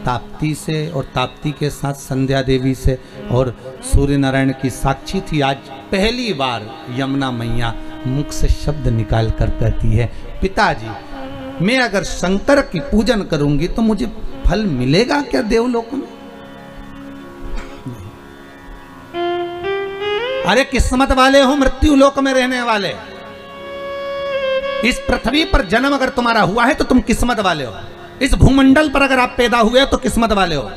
ताप्ती से, और ताप्ती के साथ संध्या देवी से, और सूर्य नारायण की साक्षी थी। आज पहली बार यमुना मैया मुख से शब्द निकाल कर कहती है, पिताजी मैं अगर शंकर की पूजन करूंगी तो मुझे फल मिलेगा क्या देवलोक में? अरे किस्मत वाले हो मृत्यु लोक में रहने वाले। इस पृथ्वी पर जन्म अगर तुम्हारा हुआ है तो तुम किस्मत वाले हो। इस भूमंडल पर अगर आप पैदा हुए तो किस्मत वाले हो।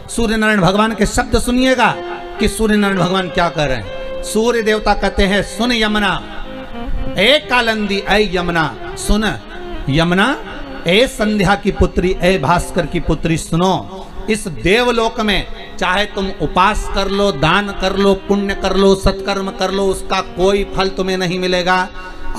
सूर्य नारायण भगवान के शब्द सुनिएगा कि सूर्य नारायण भगवान क्या कर रहे हैं। सूर्य देवता कहते हैं, सुन यमुना ए कालंदी ए यमुना, सुन यमुना ए संध्या की पुत्री, ए भास्कर की पुत्री, सुनो। इस देवलोक में चाहे तुम उपास कर लो, दान कर लो, पुण्य कर लो, सत्कर्म कर लो, उसका कोई फल तुम्हें नहीं मिलेगा।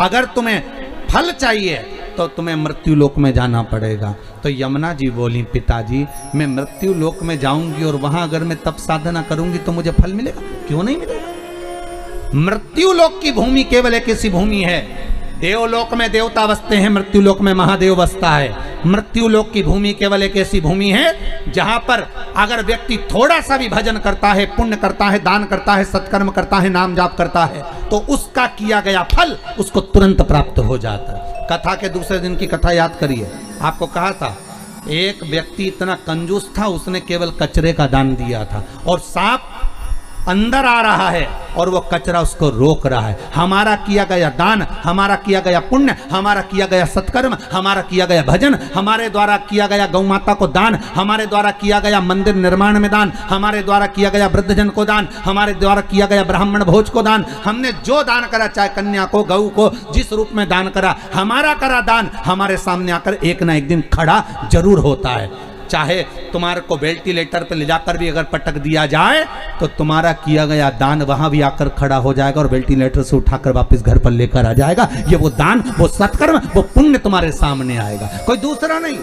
अगर तुम्हें फल चाहिए तो तुम्हें मृत्यु लोक में जाना पड़ेगा। तो यमुना जी बोली, पिताजी मैं मृत्यु लोक में जाऊंगी और वहां अगर मैं तप साधना करूंगी तो मुझे फल मिलेगा? क्यों नहीं मिलेगा? मृत्यु लोक की भूमि केवल एक ऐसी भूमि है, देवलोक में देवता बसते हैं, मृत्यु लोक में महादेव बसता है। मृत्यु लोक की भूमि केवल एक ऐसी भूमि है जहां पर अगर व्यक्ति थोड़ा सा भी भजन करता है, पुण्य करता है, दान करता है, सत्कर्म करता है, नाम जाप करता है, तो उसका किया गया फल उसको तुरंत प्राप्त हो जाता है। कथा के दूसरे दिन की कथा याद करिए। आपको कहा था एक व्यक्ति इतना कंजूस था, उसने केवल कचरे का दान दिया था, और सांप अंदर आ रहा है और वो कचरा उसको रोक रहा है। हमारा किया गया दान, हमारा किया गया पुण्य, हमारा किया गया सत्कर्म, हमारा किया गया भजन, हमारे द्वारा किया गया गौ माता को दान, हमारे द्वारा किया गया मंदिर निर्माण में दान, हमारे द्वारा किया गया वृद्धजन को दान, हमारे द्वारा किया गया ब्राह्मण भोज को दान, हमने जो दान करा, चाहे कन्या को, गऊ को, जिस रूप में दान करा, हमारा करा दान हमारे सामने आकर एक ना एक दिन खड़ा जरूर होता है। चाहे तुम्हारे को वेंटिलेटर पे ले जाकर भी अगर पटक दिया जाए तो तुम्हारा किया गया दान वहां भी आकर खड़ा हो जाएगा और वेंटिलेटर से उठाकर वापस घर पर लेकर आ जाएगा। ये वो दान, वो सत्कर्म, वो पुण्य तुम्हारे सामने आएगा, कोई दूसरा नहीं।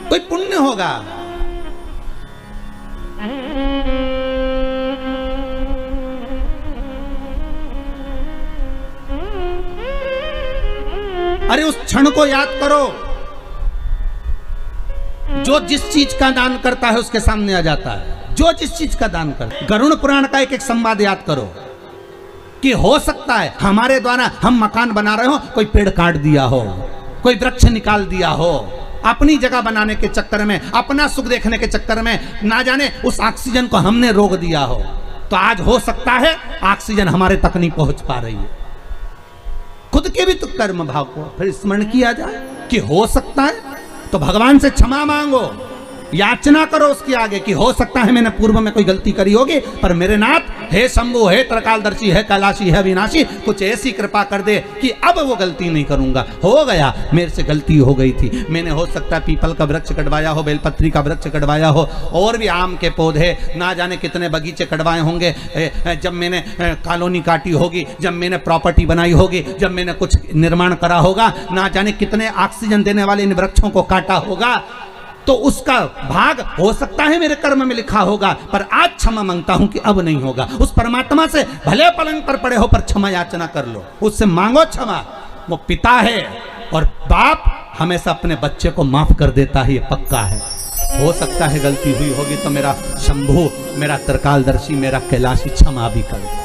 कोई पुण्य होगा। अरे उस क्षण को याद करो जो जिस चीज का दान करता है उसके सामने आ जाता है, जो जिस चीज का दान करता है। गरुड़ पुराण का एक एक संवाद याद करो कि हो सकता है हमारे द्वारा हम मकान बना रहे हो, कोई पेड़ काट दिया हो, कोई वृक्ष निकाल दिया हो, अपनी जगह बनाने के चक्कर में, अपना सुख देखने के चक्कर में ना जाने उस ऑक्सीजन को हमने रोक दिया हो। तो आज हो सकता है ऑक्सीजन हमारे तक नहीं पहुंच पा रही है। खुद के भी तो कर्म भाव को फिर स्मरण किया जाए कि हो सकता है, तो भगवान से क्षमा मांगो, याचना करो उसके आगे कि हो सकता है मैंने पूर्व में कोई गलती करी होगी, पर मेरे नाथ हे शंभु, हे त्रिकालदर्शी, हे कैलाशी, हे विनाशी, कुछ ऐसी कृपा कर दे कि अब वो गलती नहीं करूंगा। हो गया, मेरे से गलती हो गई थी, मैंने हो सकता है पीपल का वृक्ष कटवाया हो, बेलपत्री का वृक्ष कटवाया हो, और भी आम के पौधे, ना जाने कितने बगीचे कटवाए होंगे। जब मैंने कॉलोनी काटी होगी, जब मैंने प्रॉपर्टी बनाई होगी, जब मैंने कुछ निर्माण करा होगा, ना जाने कितने ऑक्सीजन देने वाले इन वृक्षों को काटा होगा, तो उसका भाग हो सकता है मेरे कर्म में लिखा होगा, पर आज क्षमा मांगता हूं कि अब नहीं होगा। उस परमात्मा से भले पलंग पर पड़े हो पर क्षमा याचना कर लो, उससे मांगो क्षमा। वो पिता है और बाप हमेशा अपने बच्चे को माफ कर देता है, ये पक्का है। हो सकता है गलती हुई होगी तो मेरा शंभु, मेरा त्रिकालदर्शी, मेरा कैलाशी क्षमा भी कर दे।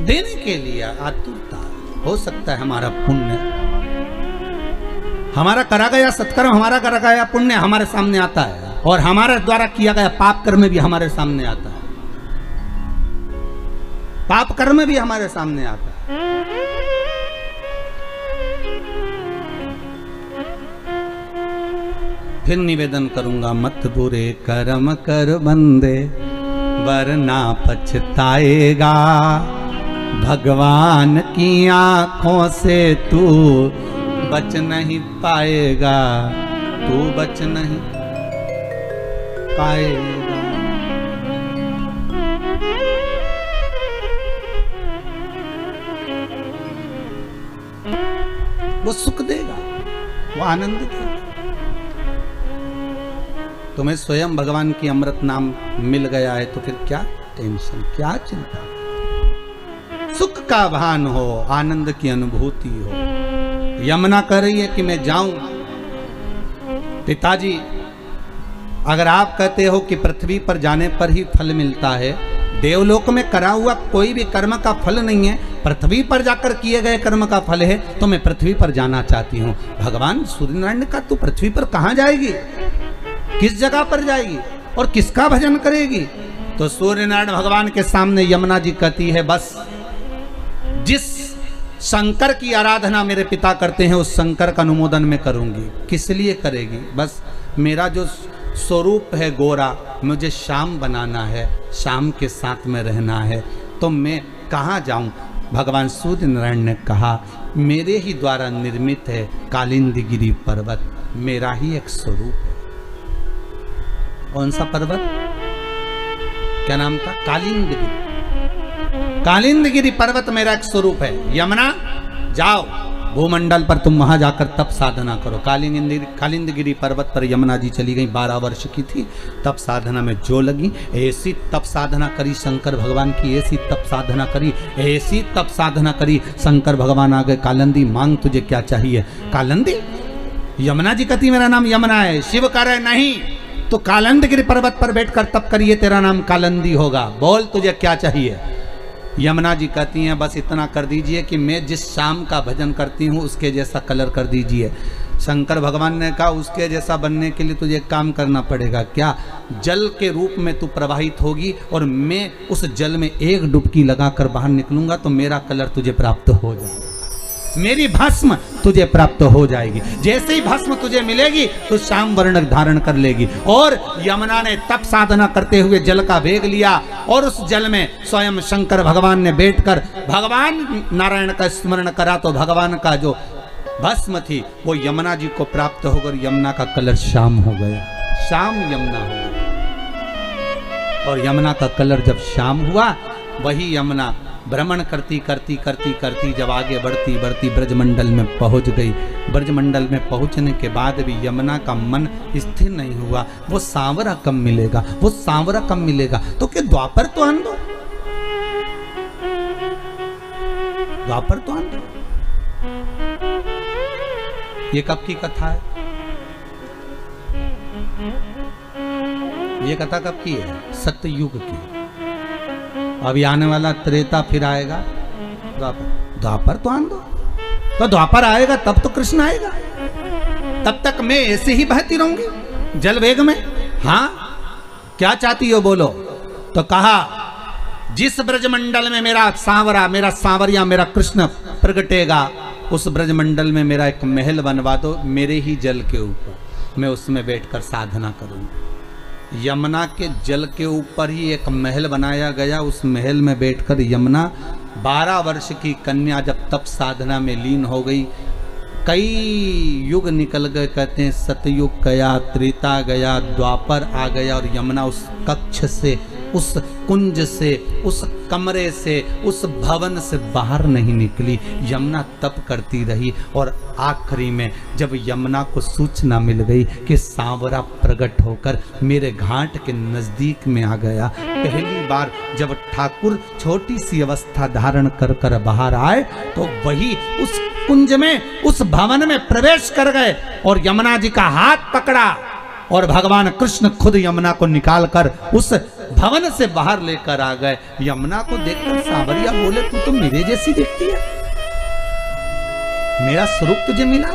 देने के लिए आतुरता, हो सकता है हमारा पुण्य, हमारा करा गया सत्कर्म, हमारा करा गया पुण्य हमारे सामने आता है, और हमारे द्वारा किया गया पाप कर्म भी हमारे सामने आता है, पाप कर्म भी हमारे सामने आता है। फिर निवेदन करूंगा, मत बुरे कर्म कर बंदे वरना पछताएगा, भगवान की आंखों से तू बच नहीं पाएगा, तू बच नहीं पाएगा। वो सुख देगा, वो आनंद देगा। तुम्हें स्वयं भगवान की अमृत नाम मिल गया है तो फिर क्या टेंशन, क्या चिंता। सुख का भान हो, आनंद की अनुभूति हो। यमुना कह रही है कि मैं जाऊं। पिताजी, अगर आप कहते हो कि पृथ्वी पर जाने पर ही फल मिलता है, देवलोक में करा हुआ कोई भी कर्म का फल नहीं है, पृथ्वी पर जाकर किए गए कर्म का फल है, तो मैं पृथ्वी पर जाना चाहती हूँ। भगवान सूर्यनारायण का तू पृथ्वी पर कहाँ जाएगी, किस जगह पर जाएगी और किसका भजन करेगी? तो सूर्यनारायण भगवान के सामने यमुना जी कहती है, बस जिस शंकर की आराधना मेरे पिता करते हैं उस शंकर का अनुमोदन मैं करूंगी। किस लिए करेगी? बस मेरा जो स्वरूप है गोरा, मुझे श्याम बनाना है, श्याम के साथ में रहना है, तो मैं कहाँ जाऊं? भगवान सूर्यनारायण ने कहा, मेरे ही द्वारा निर्मित है कालिंदगिरी पर्वत, मेरा ही एक स्वरूप है। कौन सा पर्वत, क्या नाम था? कालिंदगिरी। कालिंदगिरी पर्वत मेरा एक स्वरूप है। यमुना जाओ भूमंडल पर, तुम वहां जाकर तप साधना करो। कालिंदगिरी पर्वत पर यमुना जी चली गई, 12 वर्ष की थी, तप साधना में जो लगी, ऐसी तप साधना करी शंकर भगवान की, ऐसी तप साधना करी, ऐसी तप साधना करी, शंकर भगवान आ गए, कालिंदी मांग तुझे क्या चाहिए? कालिंदी? यमुना जी कहती मेरा नाम यमुना है। शिव कह रहे नहीं, तो कालिंदगिरी पर्वत पर बैठकर तप करिए, तेरा नाम कालिंदी होगा, बोल तुझे क्या चाहिए? यमुना जी कहती हैं, बस इतना कर दीजिए कि मैं जिस शाम का भजन करती हूँ उसके जैसा कलर कर दीजिए। शंकर भगवान ने कहा, उसके जैसा बनने के लिए तुझे एक काम करना पड़ेगा। क्या? जल के रूप में तू प्रवाहित होगी और मैं उस जल में एक डुबकी लगाकर बाहर निकलूंगा तो मेरा कलर तुझे प्राप्त हो जाएगा। मेरी भस्म तुझे प्राप्त हो जाएगी। जैसे ही भस्म तुझे मिलेगी तो श्याम वर्ण धारण कर लेगी। और यमुना ने तप साधना करते हुए जल का वेग लिया और उस जल में स्वयं शंकर भगवान ने बैठकर भगवान नारायण का स्मरण करा तो भगवान का जो भस्म थी वो यमुना जी को प्राप्त होकर यमुना का कलर श्याम हो गया, श्याम यमुना हो गया। और यमुना का कलर जब श्याम हुआ, वही यमुना भ्रमण करती करती करती करती जब आगे बढ़ती बढ़ती ब्रजमंडल में पहुंच गई। ब्रजमंडल में पहुंचने के बाद भी यमुना का मन स्थिर नहीं हुआ। वो सांवरा कब मिलेगा, वो सांवरा कब मिलेगा। तो क्या द्वापर तो आन दो, द्वापर तो आन दो। ये कब की कथा है, ये कथा कब की है? सत्ययुग की। अभी आने वाला त्रेता फिर आएगा द्वापर, द्वापर तो आन दो। तो द्वापर आएगा तब तो कृष्ण आएगा, तब तक मैं ऐसे ही बहती रहूंगी जल वेग में। हाँ क्या चाहती हो बोलो। तो कहा जिस ब्रजमंडल में मेरा सांवरा, मेरा सांवरिया, मेरा कृष्ण प्रगटेगा, उस ब्रजमंडल में मेरा एक महल बनवा दो मेरे ही जल के ऊपर, मैं उसमें बैठकर साधना करूंगा। यमुना के जल के ऊपर ही एक महल बनाया गया। उस महल में बैठकर यमुना 12 वर्ष की कन्या जब तप साधना में लीन हो गई। कई युग निकल गए, कहते हैं सतयुग गया, त्रेता गया, द्वापर आ गया और यमुना उस कक्ष से, उस कुंज से, उस कमरे से, उस भवन से बाहर नहीं निकली। यमुना तप करती रही और आखिरी में जब यमुना को सूचना मिल गई कि सांवरा प्रकट होकर मेरे घाट के नजदीक में आ गया, पहली बार जब ठाकुर छोटी सी अवस्था धारण कर कर बाहर आए तो वही उस कुंज में, उस भवन में प्रवेश कर गए और यमुना जी का हाथ पकड़ा और भगवान कृष्ण खुद यमुना को निकालकर उस भवन से बाहर लेकर आ गए। यमुना को देखकर सांवरिया बोले तू तो मेरे जैसी दिखती है, मेरा स्वरूप तुझे मिला,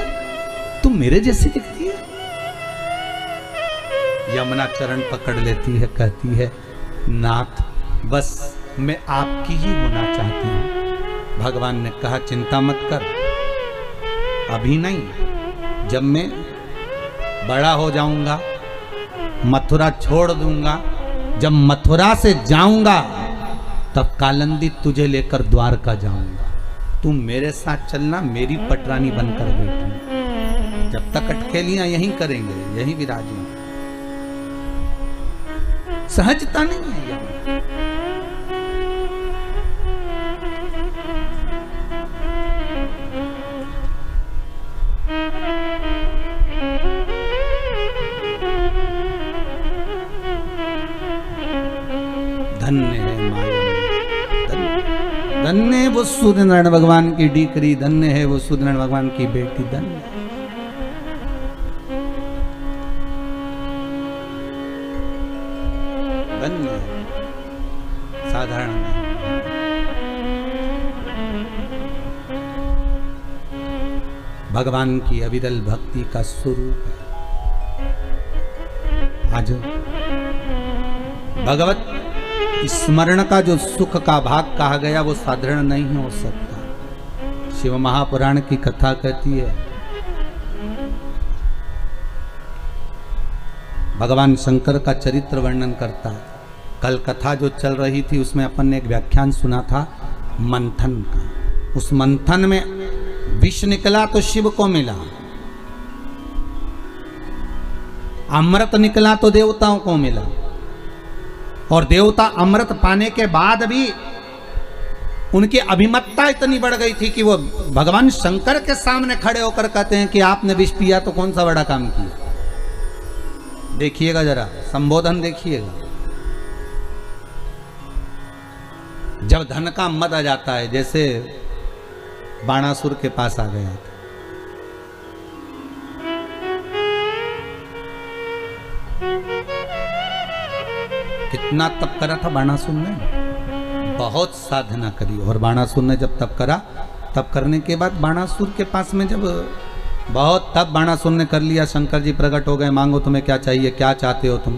तू मेरे जैसी दिखती है। यमुना चरण पकड़ लेती है, कहती है नाथ बस मैं आपकी ही होना चाहती हूं। भगवान ने कहा चिंता मत कर, अभी नहीं, जब मैं बड़ा हो जाऊंगा, मथुरा छोड़ दूंगा, जब मथुरा से जाऊंगा तब कालंदी तुझे लेकर द्वारका जाऊंगा। तू मेरे साथ चलना, मेरी पटरानी बनकर बैठी। जब तक अटखेलियां यहीं करेंगे, यहीं विराजेंगे। सहजता नहीं है यह। धन्य है माया, धन्य है वो सूर्यनारायण भगवान की डीकरी, धन्य है वो सूर्यनारायण भगवान की बेटी, धन्य। धन्य साधारण नहीं। भगवान की अविरल भक्ति का स्वरूप है। आज भगवत स्मरण का जो सुख का भाग कहा गया वो साधारण नहीं हो सकता। शिव महापुराण की कथा कहती है भगवान शंकर का चरित्र वर्णन करता है। कल कथा जो चल रही थी उसमें अपन ने एक व्याख्यान सुना था मंथन का। उस मंथन में विष निकला तो शिव को मिला, अमृत निकला तो देवताओं को मिला, और देवता अमृत पाने के बाद भी उनकी अभिमतता इतनी बढ़ गई थी कि वो भगवान शंकर के सामने खड़े होकर कहते हैं कि आपने विष पिया तो कौन सा बड़ा काम किया। देखिएगा जरा, संबोधन देखिएगा। जब धन का मद आ जाता है, जैसे बाणासुर के पास आ गया था, कितना तप करा था बाणासुर ने, बहुत साधना करी। और बाणासुर ने जब तप करा, तप करने के बाद बाणासुर के पास में जब बहुत तप बाणासुर ने कर लिया, शंकर जी प्रकट हो गए, मांगो तुम्हें क्या चाहिए, क्या चाहते हो तुम,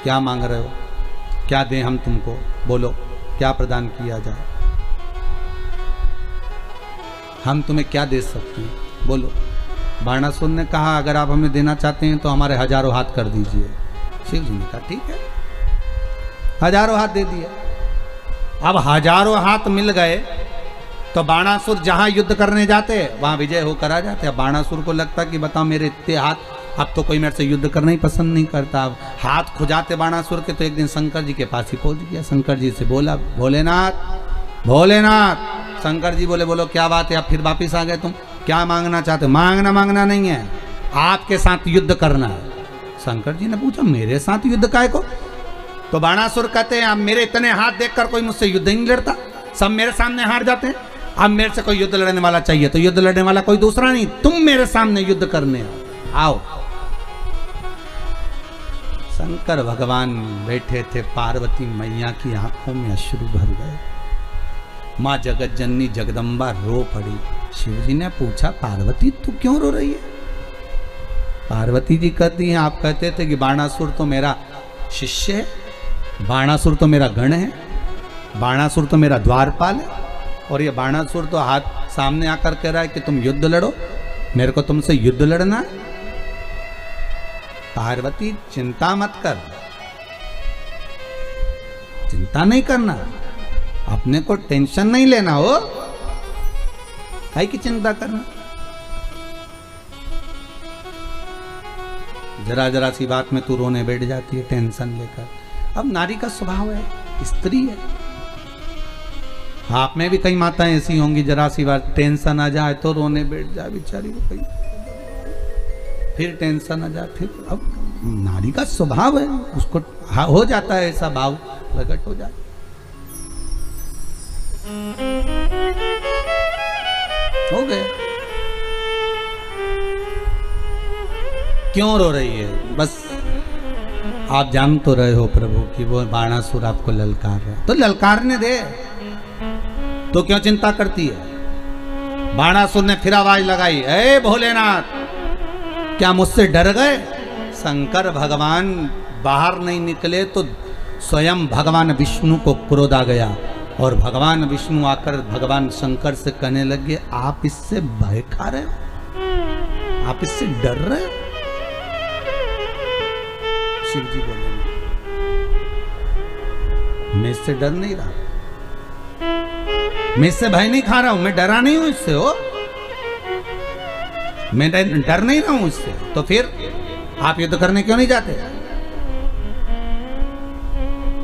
क्या मांग रहे हो, क्या दें हम तुमको, बोलो क्या प्रदान किया जाए। हम तुम्हें क्या दे सकते हैं, बोलो। बाणासुर ने कहा अगर आप हमें देना चाहते हैं तो हमारे हजारों हाथ कर दीजिए। शिव जी ने कहा ठीक है, हजारों हाथ दे दिए। अब हजारों हाथ मिल गए तो बाणासुर जहां युद्ध करने जाते वहां विजय होकर आ जाते। अब बाणासुर को लगता कि बताओ मेरे इतने हाथ, अब तो कोई मेरे से युद्ध करना ही पसंद नहीं करता। अब हाथ खुजाते बाणासुर के, तो एक दिन शंकर जी के पास ही पहुंच गया। शंकर जी से बोला भोलेनाथ भोलेनाथ। शंकर जी बोले बोलो क्या बात है, अब फिर वापिस आ गए तुम, क्या मांगना चाहते हो? मांगना नहीं है, आपके साथ युद्ध करना है। शंकर जी ने पूछा मेरे साथ युद्ध काहे को? तो बाणासुर कहते हैं अब मेरे इतने हाथ देखकर कोई मुझसे युद्ध ही नहीं लड़ता, सब मेरे सामने हार जाते हैं। अब मेरे से कोई युद्ध लड़ने वाला चाहिए, तो युद्ध लड़ने वाला कोई दूसरा नहीं, तुम मेरे सामने युद्ध करने आओ। शंकर भगवान बैठे थे, पार्वती मैया की आंखों में अश्रु भर गए। माँ जगत जननी जगदम्बा रो पड़ी। शिवजी ने पूछा पार्वती तू क्यों रो रही है? पार्वती जी कहती हैं आप कहते थे कि बाणासुर तो मेरा शिष्य है, बाणासुर तो मेरा गण है, बाणासुर तो मेरा द्वारपाल है, और ये बाणासुर तो हाथ सामने आकर कह रहा है कि तुम युद्ध लड़ो, मेरे को तुमसे युद्ध लड़ना है। पार्वती चिंता मत कर, चिंता नहीं करना, अपने को टेंशन नहीं लेना हो, है कि चिंता करना। जरा जरा सी बात में तू रोने बैठ जाती है टेंशन लेकर। अब नारी का स्वभाव है, स्त्री है। आप में भी कई माताएं ऐसी होंगी, जरा सी बात टेंशन आ जाए तो रोने बैठ जाए बेचारी को, कहीं फिर टेंशन आ जाए, फिर अब नारी का स्वभाव है, उसको हो जाता है ऐसा भाव प्रकट हो जाए। हो गए। क्यों रो रही है? बस आप जान तो रहे हो प्रभु कि वो बाणासुर आपको ललकार रहा है, तो ललकारने दे, तो क्यों चिंता करती है? बाणासुर ने फिर आवाज लगाई, ए भोलेनाथ क्या मुझसे डर गए? शंकर भगवान बाहर नहीं निकले तो स्वयं भगवान विष्णु को क्रोध आ गया, और भगवान विष्णु आकर भगवान शंकर से कहने लगे आप इससे भय खा रहे हो, आप इससे डर रहे हो? शिव जी बोले मैं इससे डर नहीं रहा, मैं इससे भय नहीं खा रहा हूं, मैं डरा नहीं हूं इससे, हो मैं डर नहीं रहा हूं इससे। तो फिर आप युद्ध करने क्यों नहीं जाते?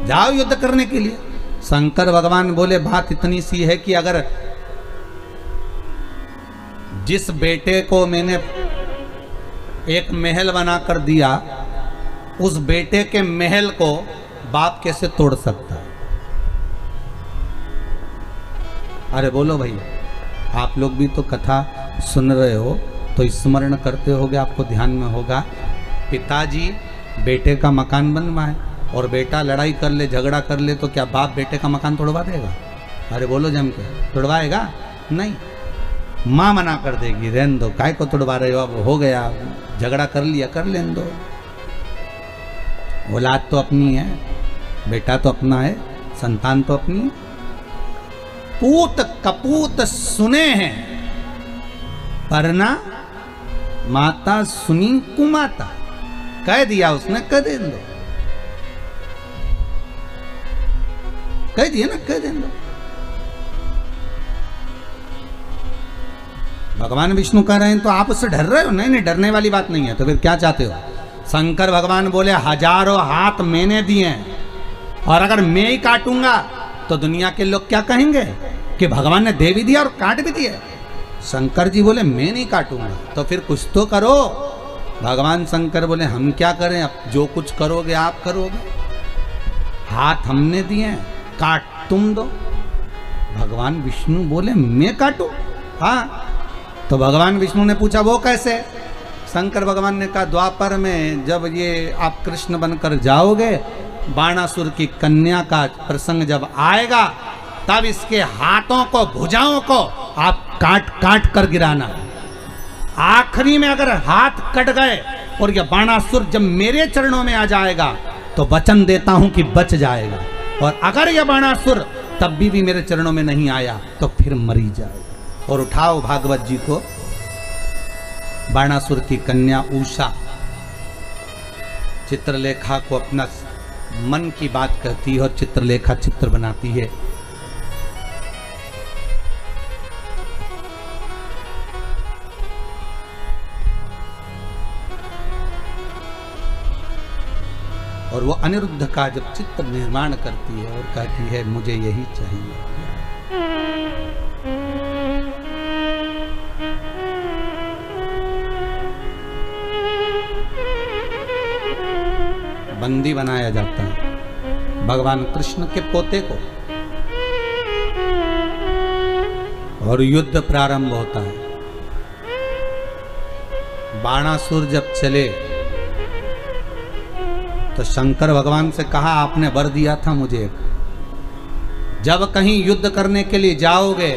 जाओ युद्ध करने के लिए। शंकर भगवान बोले बात इतनी सी है कि अगर जिस बेटे को मैंने एक महल बनाकर दिया, उस बेटे के महल को बाप कैसे तोड़ सकता है? अरे बोलो भाई, आप लोग भी तो कथा सुन रहे हो तो स्मरण करते होगे, आपको ध्यान में होगा पिताजी बेटे का मकान बनवाए और बेटा लड़ाई कर ले, झगड़ा कर ले, तो क्या बाप बेटे का मकान तोड़वा देगा? अरे बोलो जम के, तोड़वाएगा नहीं, माँ मना कर देगी, रहने दो, काय को तोड़वा रहे हो, अब हो गया, झगड़ा कर लिया, कर लेने दो, औलाद तो अपनी है, बेटा तो अपना है, संतान तो अपनी है। पूत कपूत सुने हैं परना माता सुनी कुमाता, कह दिया उसने, कह दे दो, कह दिया ना, कह दे दो। भगवान विष्णु कह रहे हैं तो आप उससे डर रहे हो? नहीं नहीं, डरने वाली बात नहीं है। तो फिर क्या चाहते हो? शंकर भगवान बोले हजारों हाथ मैंने दिए, और अगर मैं ही काटूंगा तो दुनिया के लोग क्या कहेंगे कि भगवान ने दे भी दिया और काट भी दिया। शंकर जी बोले मैं नहीं काटूंगा, तो फिर कुछ तो करो। भगवान शंकर बोले हम क्या करें, अब जो कुछ करोगे आप करोगे, हाथ हमने दिए, काट तुम दो। भगवान विष्णु बोले मैं काटूं? हाँ। तो भगवान विष्णु ने पूछा वो कैसे? शंकर भगवान ने कहा द्वापर में जब ये आप कृष्ण बनकर जाओगे, बाणासुर की कन्या का प्रसंग जब आएगा, तब इसके हाथों को, भुजाओं को आप काट काट कर गिराना। आखिरी में अगर हाथ कट गए और यह बाणासुर जब मेरे चरणों में आ जाएगा तो वचन देता हूं कि बच जाएगा, और अगर यह बाणासुर तब भी मेरे चरणों में नहीं आया तो फिर मरी जाएगा। और उठाओ भागवत जी को। बाणासुर की कन्या उषा चित्रलेखा को अपना मन की बात कहती है और चित्रलेखा चित्र बनाती है। और वो अनिरुद्ध का जब चित्र निर्माण करती है और कहती है मुझे यही चाहिए। बंदी बनाया जाता है भगवान कृष्ण के पोते को और युद्ध प्रारंभ होता है। बाणासुर जब चले तो शंकर भगवान से कहा आपने वर दिया था मुझे, जब कहीं युद्ध करने के लिए जाओगे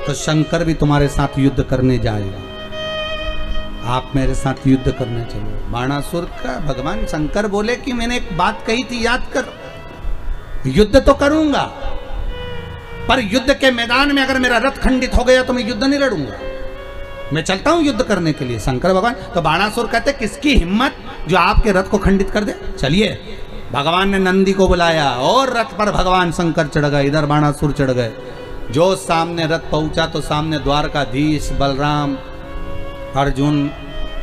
तो शंकर भी तुम्हारे साथ युद्ध करने जाएगा, आप मेरे साथ युद्ध करने चलो। बाणासुर का भगवान शंकर बोले कि मैंने एक बात कही थी याद कर, युद्ध तो करूंगा पर युद्ध के मैदान में अगर मेरा रथ खंडित हो गया तो मैं युद्ध नहीं लड़ूंगा, मैं चलता हूं युद्ध करने के लिए। शंकर भगवान तो बाणासुर कहते किसकी हिम्मत जो आपके रथ को खंडित कर दे, चलिए। भगवान ने नंदी को बुलाया और रथ पर भगवान शंकर चढ़ गए, इधर बाणासुर चढ़ गए। जो सामने रथ पहुंचा तो सामने द्वारकाधीश बलराम अर्जुन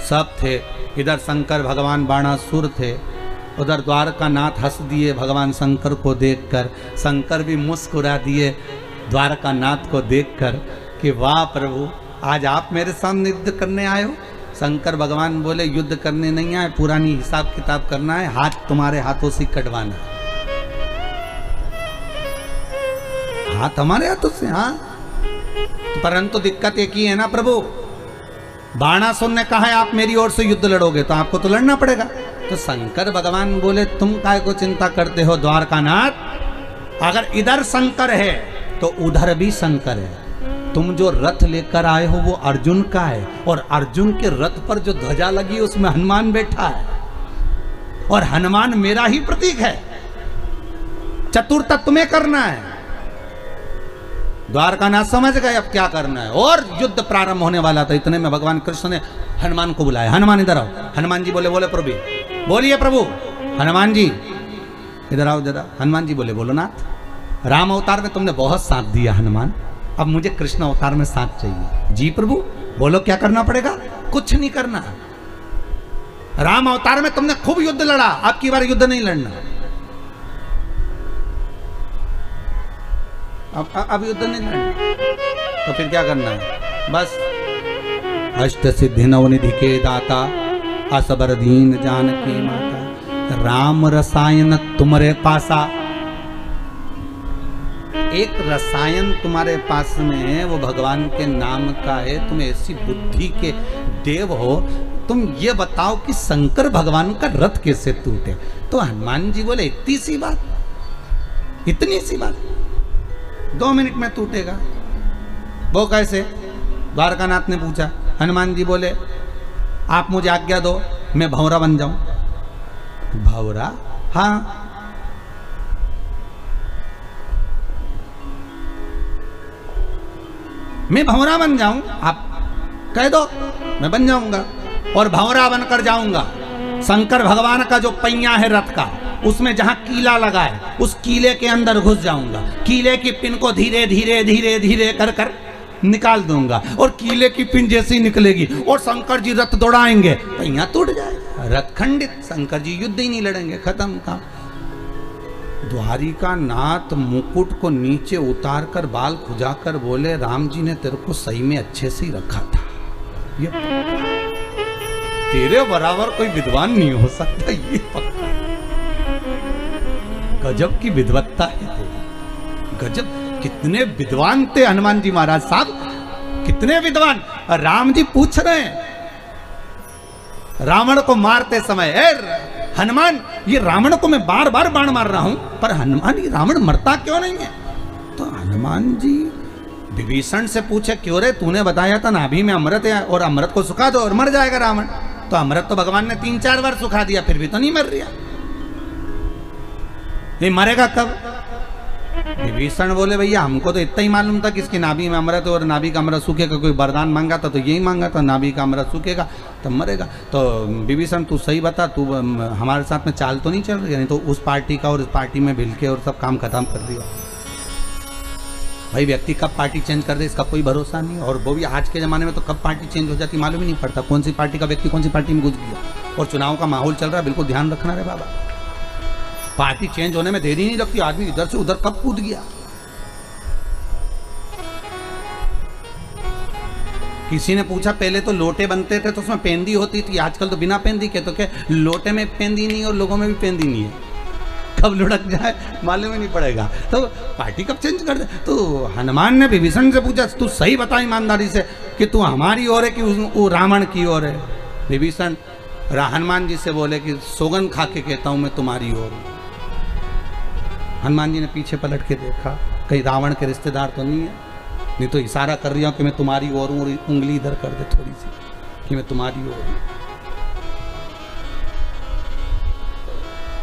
सब थे, इधर शंकर भगवान बाणासुर थे, उधर द्वारकानाथ हंस दिए भगवान शंकर को देखकर। शंकर भी मुस्कुरा दिए द्वारकानाथ को देखकर कि वाह प्रभु आज आप मेरे सामने युद्ध करने आए हो। शंकर भगवान बोले युद्ध करने नहीं आए, पुरानी हिसाब किताब करना है, हाथ तुम्हारे हाथों से कटवाना है। हाथ हमारे हाथों से? हाँ, परंतु दिक्कत एक ही है ना प्रभु, बाणासुर ने कहा है आप मेरी ओर से युद्ध लड़ोगे तो आपको तो लड़ना पड़ेगा। तो शंकर भगवान बोले तुम काय को चिंता करते हो द्वारकानाथ, अगर इधर शंकर है तो उधर भी शंकर है। तुम जो रथ लेकर आए हो वो अर्जुन का है और अर्जुन के रथ पर जो ध्वजा लगी उसमें हनुमान बैठा है और हनुमान मेरा ही प्रतीक है। चतुर्थ तुम्हें करना है। द्वारकानाथ समझ गए अब क्या करना है और युद्ध प्रारंभ होने वाला था। इतने में भगवान कृष्ण ने हनुमान को बुलाया, हनुमान इधर आओ। हनुमान जी बोले प्रभु, बोलिए प्रभु। हनुमान जी इधर आओ जरा। हनुमान जी बोलो नाथ, राम अवतार में तुमने बहुत साथ दिया हनुमान, अब मुझे कृष्ण अवतार में साथ चाहिए। जी प्रभु बोलो क्या करना पड़ेगा? कुछ नहीं करना, राम अवतार में तुमने खूब युद्ध लड़ा, अब की बार युद्ध नहीं लड़ना। अब युद्ध नहीं लड़ना तो फिर क्या करना है? बस अष्ट सिद्धि नवनिधि के दाता असबर दीन जानकी माता, राम रसायन तुम्हारे पासा। एक रसायन तुम्हारे पास में है वो भगवान के नाम का है, तुम ऐसी बुद्धि के देव हो, तुम ये बताओ कि शंकर भगवान का रथ कैसे टूटे? तो हनुमान जी बोले इतनी सी बात, इतनी सी बात 2 मिनट में टूटेगा। वो कैसे? द्वारकानाथ ने पूछा। हनुमान जी बोले आप मुझे आज्ञा दो मैं भंवरा बन जाऊं। भंवरा? हाँ, मैं भंवरा बन जाऊं, आप कह दो मैं बन जाऊंगा और भंवरा बनकर जाऊंगा। शंकर भगवान का जो पहिया है रथ का, उसमें जहां कीला लगा है उस कीले के अंदर घुस जाऊंगा, कीले की पिन को धीरे धीरे धीरे धीरे कर कर निकाल दूंगा और कीले की पिन जैसी निकलेगी और शंकर जी रथ दौड़ाएंगे, पहिया टूट जाएगा, रथ खंडित, शंकर जी युद्ध ही नहीं लड़ेंगे, खत्म काम। द्वारिका नाथ मुकुट को नीचे उतार कर बाल खुजाकर बोले राम जी ने तेरे को सही में अच्छे से ही रखा था, ये तेरे बराबर कोई विद्वान नहीं हो सकता, ये पक्का। गजब की विद्वत्ता है तेरी, गजब। कितने विद्वान थे हनुमान जी महाराज साहब, कितने विद्वान। राम जी पूछ रहे हैं रावण को मारते समय, हनुमान ये रावण को मैं बार बार बाण मार रहा हूं पर हनुमान ये रावण मरता क्यों नहीं है? तो हनुमान जी विभीषण से पूछे क्यों रे, तूने बताया था नाभि में अमृत है और अमृत को सुखा दो और मर जाएगा रावण। तो अमृत तो भगवान ने 3-4 बार सुखा दिया फिर भी तो नहीं मर रहा, ये मरेगा कब? विभीषण बोले भैया हमको तो इतना ही मालूम था कि इसकी नाभि में अमृत और नाभि का अमृत सूखेगा, कोई वरदान मांगा था तो यही मांगा था, नाभि का अमृत सूखेगा तब मरेगा। तो विभीषण तू सही बता, तू हमारे साथ में चाल तो नहीं चल रही, नहीं तो उस पार्टी का और इस पार्टी में भिल के और सब काम खत्म कर दिया। भाई व्यक्ति कब पार्टी चेंज कर दे इसका कोई भरोसा नहीं, और वो भी आज के ज़माने में तो कब पार्टी चेंज हो जाती मालूम ही नहीं पड़ता, कौन सी पार्टी का व्यक्ति कौन सी पार्टी में घुस गया। और चुनाव का माहौल चल रहा है, बिल्कुल ध्यान रखना रे बाबा, पार्टी चेंज होने में देरी नहीं लगती, आदमी इधर से उधर कब कूद गया। किसी ने पूछा पहले तो लोटे बनते थे तो उसमें पेंदी होती थी, आजकल तो बिना पेंदी के, तो क्या लोटे में पेंदी नहीं और लोगों में भी पेंदी नहीं है, कब लुढ़क जाए मालूम ही नहीं पड़ेगा। तो पार्टी कब चेंज कर दे। तो हनुमान ने विभीषण से पूछा तू सही बता ईमानदारी से कि तू हमारी ओर है कि वो रावण की ओर है। विभीषण हनुमान जी से बोले कि सौगंध खा के कहता हूं मैं तुम्हारी ओर हूं। हनुमान जी ने पीछे पलट के देखा कहीं रावण के रिश्तेदार तो नहीं है, नहीं तो इशारा कर रही हूं कि मैं तुम्हारी ओर हूं, और उंगली इधर कर दे थोड़ी सी कि मैं तुम्हारी ओर हूं।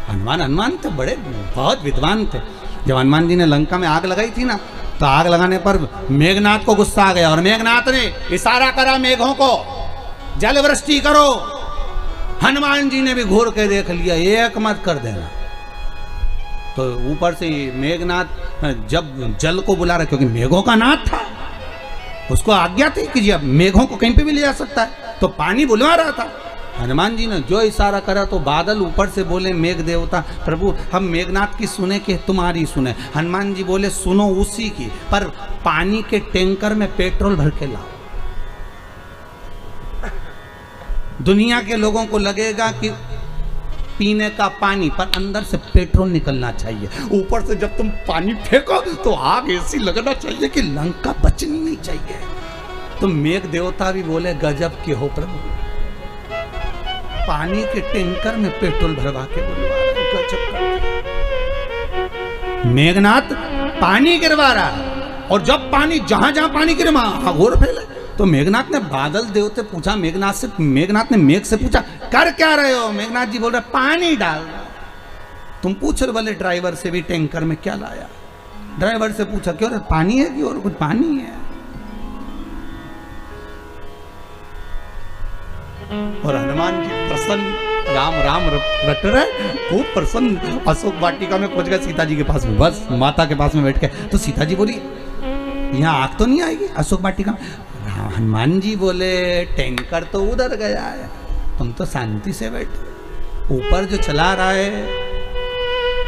हनुमान थे बड़े बहुत विद्वान थे। जब हनुमान जी ने लंका में आग लगाई थी ना, तो आग लगाने पर मेघनाथ को गुस्सा आ गया और मेघनाथ ने इशारा करा मेघों को जल वृष्टि करो। हनुमान जी ने भी घूर के देख लिया, एक मत कर देना। तो ऊपर से मेघनाथ जब जल को बुला रहा, क्योंकि मेघों का नाथ था, उसको आज्ञा थी कि अब मेघों को कहीं पे भी ले जा सकता है, तो पानी बुलवा रहा था। हनुमान जी ने जो इशारा करा तो बादल ऊपर से बोले मेघ देवता प्रभु हम मेघनाथ की सुने कि तुम्हारी सुने। हनुमान जी बोले सुनो उसी की, पर पानी के टैंकर में पेट्रोल भर के लाओ। दुनिया के लोगों को लगेगा कि पीने का पानी, पर अंदर से पेट्रोल निकलना चाहिए। ऊपर से जब तुम पानी फेंको तो आग ऐसी लगना चाहिए कि लंका बचनी नहीं चाहिए। तो मेघ देवता भी बोले गजब के हो प्रभु, पानी के टैंकर में पेट्रोल भरवा के बुलवा रहे, गजब का। मेघनाथ पानी गिरवा रहा है, और जब पानी जहां जहां पानी गिरे वहां घोर फैले। तो मेघनाथ ने बादल देवते पूछा, मेघनाथ ने मेघ से पूछा कर क्या रहे हो। मेघनाथ जी बोल रहे पानी डाल। तुम पूछ रहे बोले ड्राइवर से भी टैंकर में क्या लाया। ड्राइवर से पूछा क्यों पानी है कि और कुछ पानी है। और हनुमान जी प्रसन्न राम राम रट रहे, खूब प्रसन्न। अशोक वाटिका में पहुंच गए सीता जी के पास में, बस माता के पास में बैठ के। तो सीता जी बोली यहाँ आग तो नहीं आएगी अशोक वाटिका में। हनुमान जी बोले टैंकर तो उधर गया है, तुम तो शांति से बैठो। ऊपर जो चला रहा है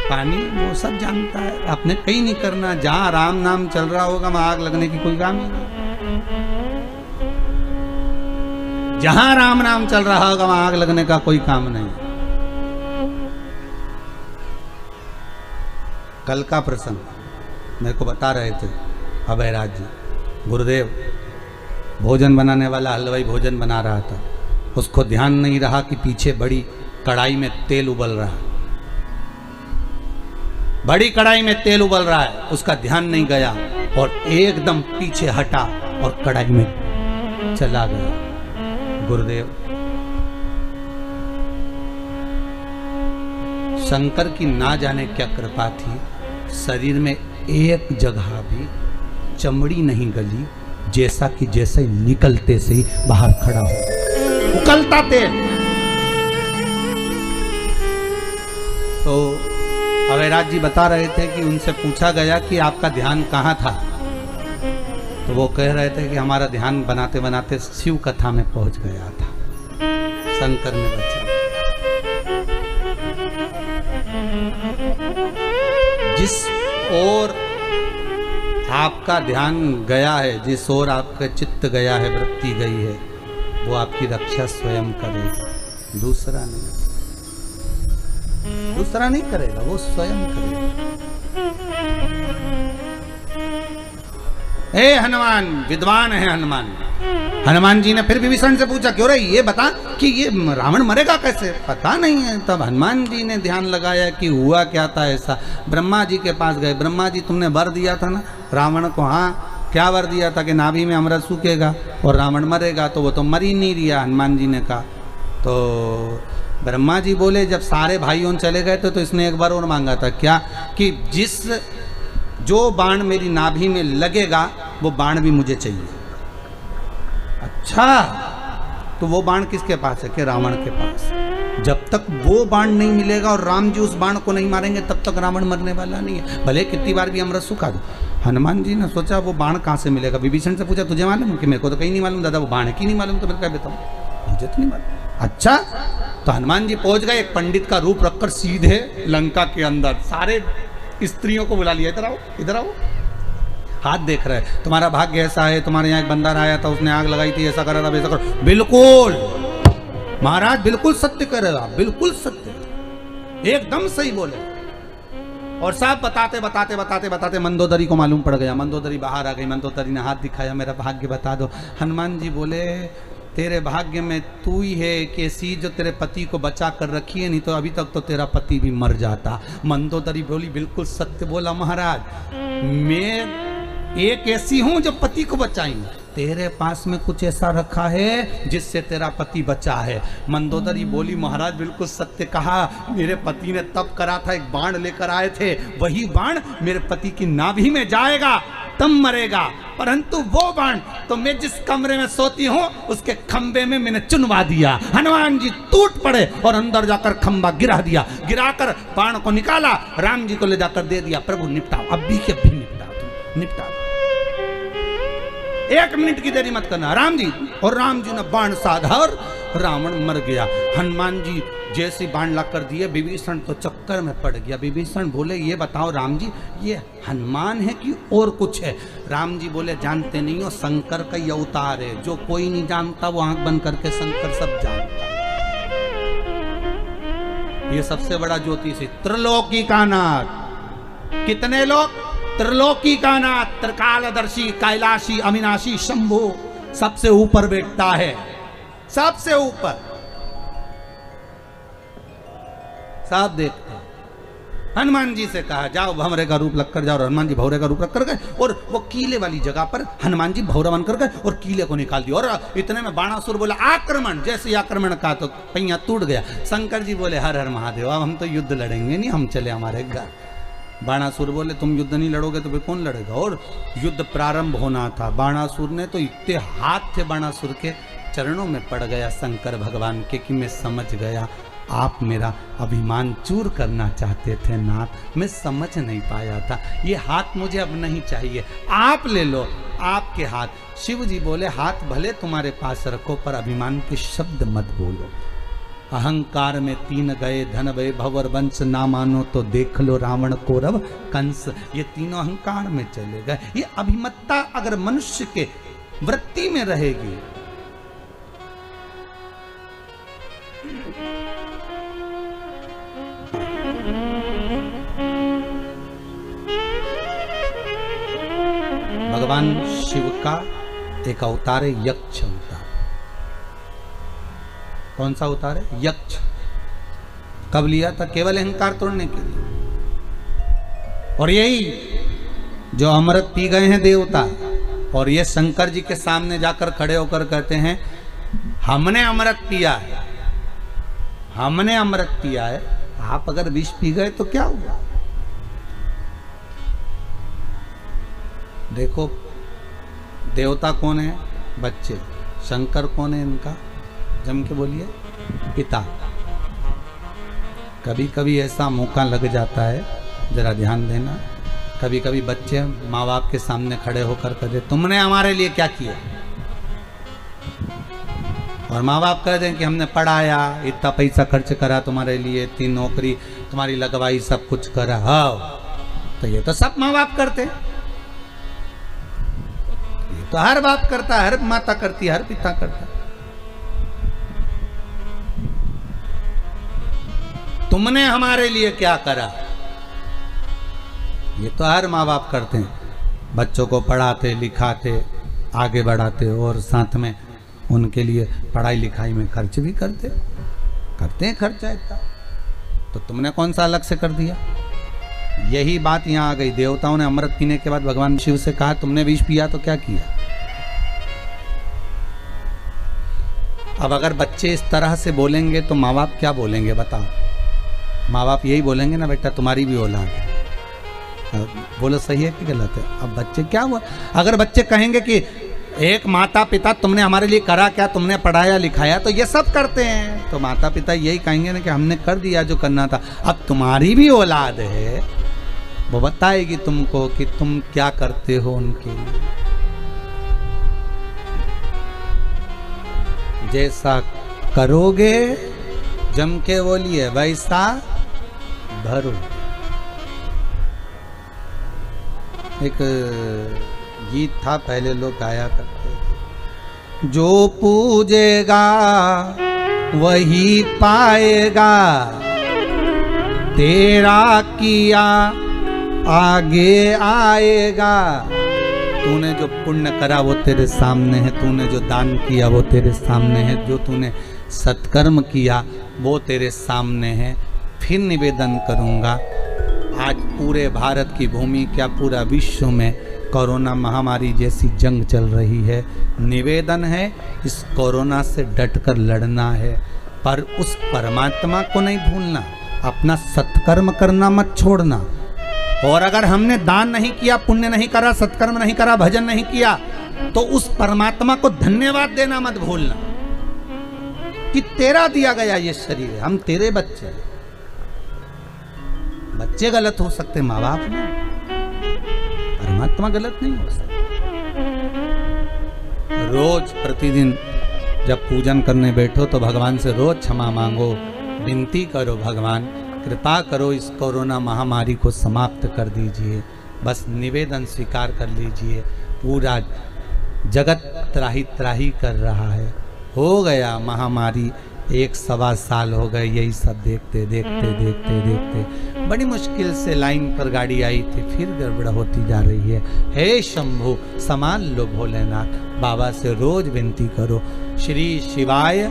पानी वो सब जानता है, आपने कहीं नहीं करना। जहां राम नाम चल रहा होगा वहां आग लगने की कोई काम ही नहीं। जहां राम नाम चल रहा होगा वहां आग लगने का कोई काम नहीं। कल का प्रसंग मेरे को बता रहे थे अभयराज जी, गुरुदेव भोजन बनाने वाला हलवाई भोजन बना रहा था, उसको ध्यान नहीं रहा कि पीछे बड़ी कढ़ाई में तेल उबल रहा है। बड़ी कढ़ाई में तेल उबल रहा है, उसका ध्यान नहीं गया और एकदम पीछे हटा और कढ़ाई में चला गया। गुरुदेव शंकर की ना जाने क्या कृपा थी, शरीर में एक जगह भी चमड़ी नहीं गली, जैसा कि जैसे निकलते से ही बाहर खड़ा हो उकलता तेल। तो अभयराज जी बता रहे थे कि उनसे पूछा गया कि आपका ध्यान कहाँ था, तो वो कह रहे थे कि हमारा ध्यान बनाते बनाते शिव कथा में पहुंच गया था, शंकर ने बचा। जिस ओर आपका ध्यान गया है, जिस ओर आपका चित्त गया है, वृत्ति गई है, वो आपकी रक्षा स्वयं करेगा, दूसरा नहीं करेगा, वो स्वयं करेगा। हे हनुमान, विद्वान है हनुमान। हनुमान जी ने फिर विभीषण से पूछा क्यों रे ये बता कि ये रावण मरेगा कैसे। पता नहीं है। तब हनुमान जी ने ध्यान लगाया कि हुआ क्या था ऐसा। ब्रह्मा जी के पास गए, ब्रह्मा जी तुमने वर दिया था ना रावण को। हाँ, क्या वर दिया था कि नाभि में अमृत सूखेगा और रावण मरेगा, तो वो तो मर ही नहीं दिया। हनुमान जी ने कहा। तो ब्रह्मा जी बोले जब सारे भाइयों चले गए थे तो इसने एक बार और मांगा था, क्या कि जो बाण मेरी नाभि में लगेगा वो बाण भी मुझे चाहिए। अच्छा, तो वो बाण किसके पास है? कि रावण के पास। जब तक वो बाण नहीं मिलेगा और राम जी उस बाण को नहीं मारेंगे तब तक रावण मरने वाला नहीं है, भले कितनी बार भी अमृत सुखा दो। हनुमान जी ने सोचा वो बाण कहाँ से मिलेगा। विभीषण से पूछा तुझे मालूम? कि मेरे को तो कहीं नहीं मालूम दादा, वो बाण की नहीं मालूम। तो मैं क्या बताऊँ, मुझे तो नहीं मालूम। अच्छा, तो हनुमान जी पहुंच गए, एक पंडित का रूप रखकर सीधे लंका के अंदर सारे स्त्रियों को बुला लिया, इधर आओ इधर आओ। हाथ देख रहे हैं, तुम्हारा भाग्य ऐसा है, तुम्हारे यहाँ एक बंदा आया था, उसने आग लगाई थी, ऐसा कर रहा था, ऐसा करो। बिल्कुल महाराज, बिल्कुल सत्य कर रहे हो आप, बिल्कुल सत्य, एकदम सही बोले। और सब बताते बताते बताते बताते मंदोदरी को मालूम पड़ गया। मंदोदरी बाहर आ गई, मंदोदरी ने हाथ दिखाया, मेरा भाग्य बता दो। हनुमान जी बोले तेरे भाग्य में तू ही है कि ऐसी जो तेरे पति को बचा कर रखी है, नहीं तो अभी तक तो तेरा पति भी मर जाता। मंदोदरी बोली बिल्कुल सत्य बोला महाराज, मैं एक ऐसी हूं जो पति को बचाई, तेरे पास में कुछ ऐसा रखा है जिससे तेरा पति बचा है। मंदोदरी बोली महाराज बिल्कुल सत्य कहा, मेरे पति ने तप करा था, एक बाण लेकर आए थे, वही बाण मेरे पति की नाभि में जाएगा तब मरेगा, परंतु वो बाण तो मैं जिस कमरे में सोती हूँ उसके खंबे में मैंने चुनवा दिया। हनुमान जी टूट पड़े और अंदर जाकर खंबा गिरा दिया, गिराकर बाण को निकाला, राम जी को ले जाकर दे दिया, प्रभु निपटाओ, अभी के अभी निपटाओ, तुम निपटाओ, 1 मिनट की देरी मत करना। राम जी, और राम जी ने बाण साधा और रावण मर गया। हनुमान जी जैसे बाण ला कर दिए, विभीषण तो चक्कर में पड़ गया। विभीषण बोले ये बताओ राम जी, ये हनुमान है कि और कुछ है? राम जी बोले जानते नहीं हो, शंकर का ये अवतार है, जो कोई नहीं जानता वो आंख बंद करके शंकर सब जानता। ये सबसे बड़ा ज्योतिष है, त्रिलोकी का नाथ। कितने लोग? त्रिलोकी का नाथ, त्रिकालदर्शी, कैलाशी, अविनाशी, शंभु, सबसे ऊपर बैठता है, सबसे ऊपर, सब देखते हैं। हनुमान जी से कहा जाओ भंवरे का रूप रखकर जाओ, हनुमान जी भंवरे का रूप रखकर गए और वो कीले वाली जगह पर हनुमान जी भंवरा बनकर गए और कीले को निकाल दिया। और इतने में बाणासुर बोला आक्रमण, जैसे ही आक्रमण का तो पहिया टूट गया। शंकर जी बोले हर हर महादेव, अब हम तो युद्ध लड़ेंगे नहीं, हम चले हमारे घर। बाणासुर बोले तुम युद्ध नहीं लड़ोगे तो फिर कौन लड़ेगा? और युद्ध प्रारंभ होना था। बाणासुर ने तो इतने हाथ थे बाणासुर के, चरणों में पड़ गया शंकर भगवान के कि मैं समझ गया आप मेरा अभिमान चूर करना चाहते थे नाथ, मैं समझ नहीं पाया था, ये हाथ मुझे अब नहीं चाहिए, आप ले लो आपके हाथ। शिव जी बोले हाथ भले तुम्हारे पास रखो पर अभिमान के शब्द मत बोलो। अहंकार में 3 गए, धन भय भवर वंश, ना मानो तो देख लो रावण कौरव कंस। ये तीनों अहंकार में चले गए। ये अभिमत्ता अगर मनुष्य के वृत्ति में रहेगी, भगवान शिव का एक अवतार है यक्ष अवतार। कौन सा अवतार है? यक्ष। कब लिया था? केवल अहंकार तोड़ने के लिए। और यही जो अमृत पी गए हैं देवता, और ये शंकर जी के सामने जाकर खड़े होकर कहते हैं हमने अमृत पिया है, हमने अमृत पिया है, आप अगर विष पी गए तो क्या हुआ? देखो देवता कौन है? बच्चे। शंकर कौन है इनका? जम के बोलिए, पिता। कभी कभी ऐसा मौका लग जाता है, जरा ध्यान देना, कभी कभी बच्चे माँ बाप के सामने खड़े होकर कहते तुमने हमारे लिए क्या किया, और माँ बाप कह दें कि हमने पढ़ाया, इतना पैसा खर्च करा तुम्हारे लिए, 3 नौकरी तुम्हारी लगवाई, सब कुछ करा। हाँ, तो ये तो सब माँ बाप करते, ये तो हर बाप करता, हर माता करती, हर पिता करता। तुमने हमारे लिए क्या करा? ये तो हर माँ बाप करते हैं, बच्चों को पढ़ाते लिखाते आगे बढ़ाते और साथ में उनके लिए पढ़ाई लिखाई में खर्च भी करते हैं खर्चा इतना। तो तुमने कौन सा अलग से कर दिया? यही बात यहाँ आ गई। देवताओं ने अमृत पीने के बाद भगवान शिव से कहा तुमने विष पिया तो क्या किया? अब अगर बच्चे इस तरह से बोलेंगे तो माँ बाप क्या बोलेंगे बताओ? माँ बाप यही बोलेंगे ना बेटा तुम्हारी भी औलाद है, बोलो सही है कि गलत है? अब बच्चे क्या हुआ, अगर बच्चे कहेंगे कि एक माता पिता तुमने हमारे लिए करा क्या, तुमने पढ़ाया लिखाया, तो ये सब करते हैं, तो माता पिता यही कहेंगे ना कि हमने कर दिया जो करना था। अब तुम्हारी भी औलाद है, वो बताएगी तुमको कि तुम क्या करते हो उनके लिए। जैसा करोगे, जम के बोलिए, वैसा भरो। एक गीत था, पहले लोग गाया करते थे, जो पूजेगा वही पाएगा, तेरा किया आगे आएगा। तूने जो पुण्य करा वो तेरे सामने है, तूने जो दान किया वो तेरे सामने है, जो तूने सत्कर्म किया वो तेरे सामने है। फिर निवेदन करूंगा, आज पूरे भारत की भूमि, क्या पूरा विश्व में कोरोना महामारी जैसी जंग चल रही है। निवेदन है, इस कोरोना से डटकर लड़ना है, पर उस परमात्मा को नहीं भूलना, अपना सत्कर्म करना मत छोड़ना। और अगर हमने दान नहीं किया, पुण्य नहीं करा, सत्कर्म नहीं करा, भजन नहीं किया, तो उस परमात्मा को धन्यवाद देना मत भूलना कि तेरा दिया गया ये शरीर है, हम तेरे बच्चे हैं। बच्चे गलत हो सकते, माँ बाप नहीं, परमात्मा गलत नहीं हो सकता। रोज प्रतिदिन जब पूजन करने बैठो तो भगवान से रोज क्षमा मांगो, विनती करो, भगवान कृपा करो, इस कोरोना महामारी को समाप्त कर दीजिए। बस निवेदन स्वीकार कर लीजिए। पूरा जगत त्राही त्राही कर रहा है, हो गया महामारी, 1-1.25 साल हो गए यही सब देखते देखते देखते देखते। बड़ी मुश्किल से लाइन पर गाड़ी आई थी, फिर गड़बड़ होती जा रही है। हे शंभु संभाल लो भोलेनाथ, बाबा से रोज विनती करो। श्री शिवाय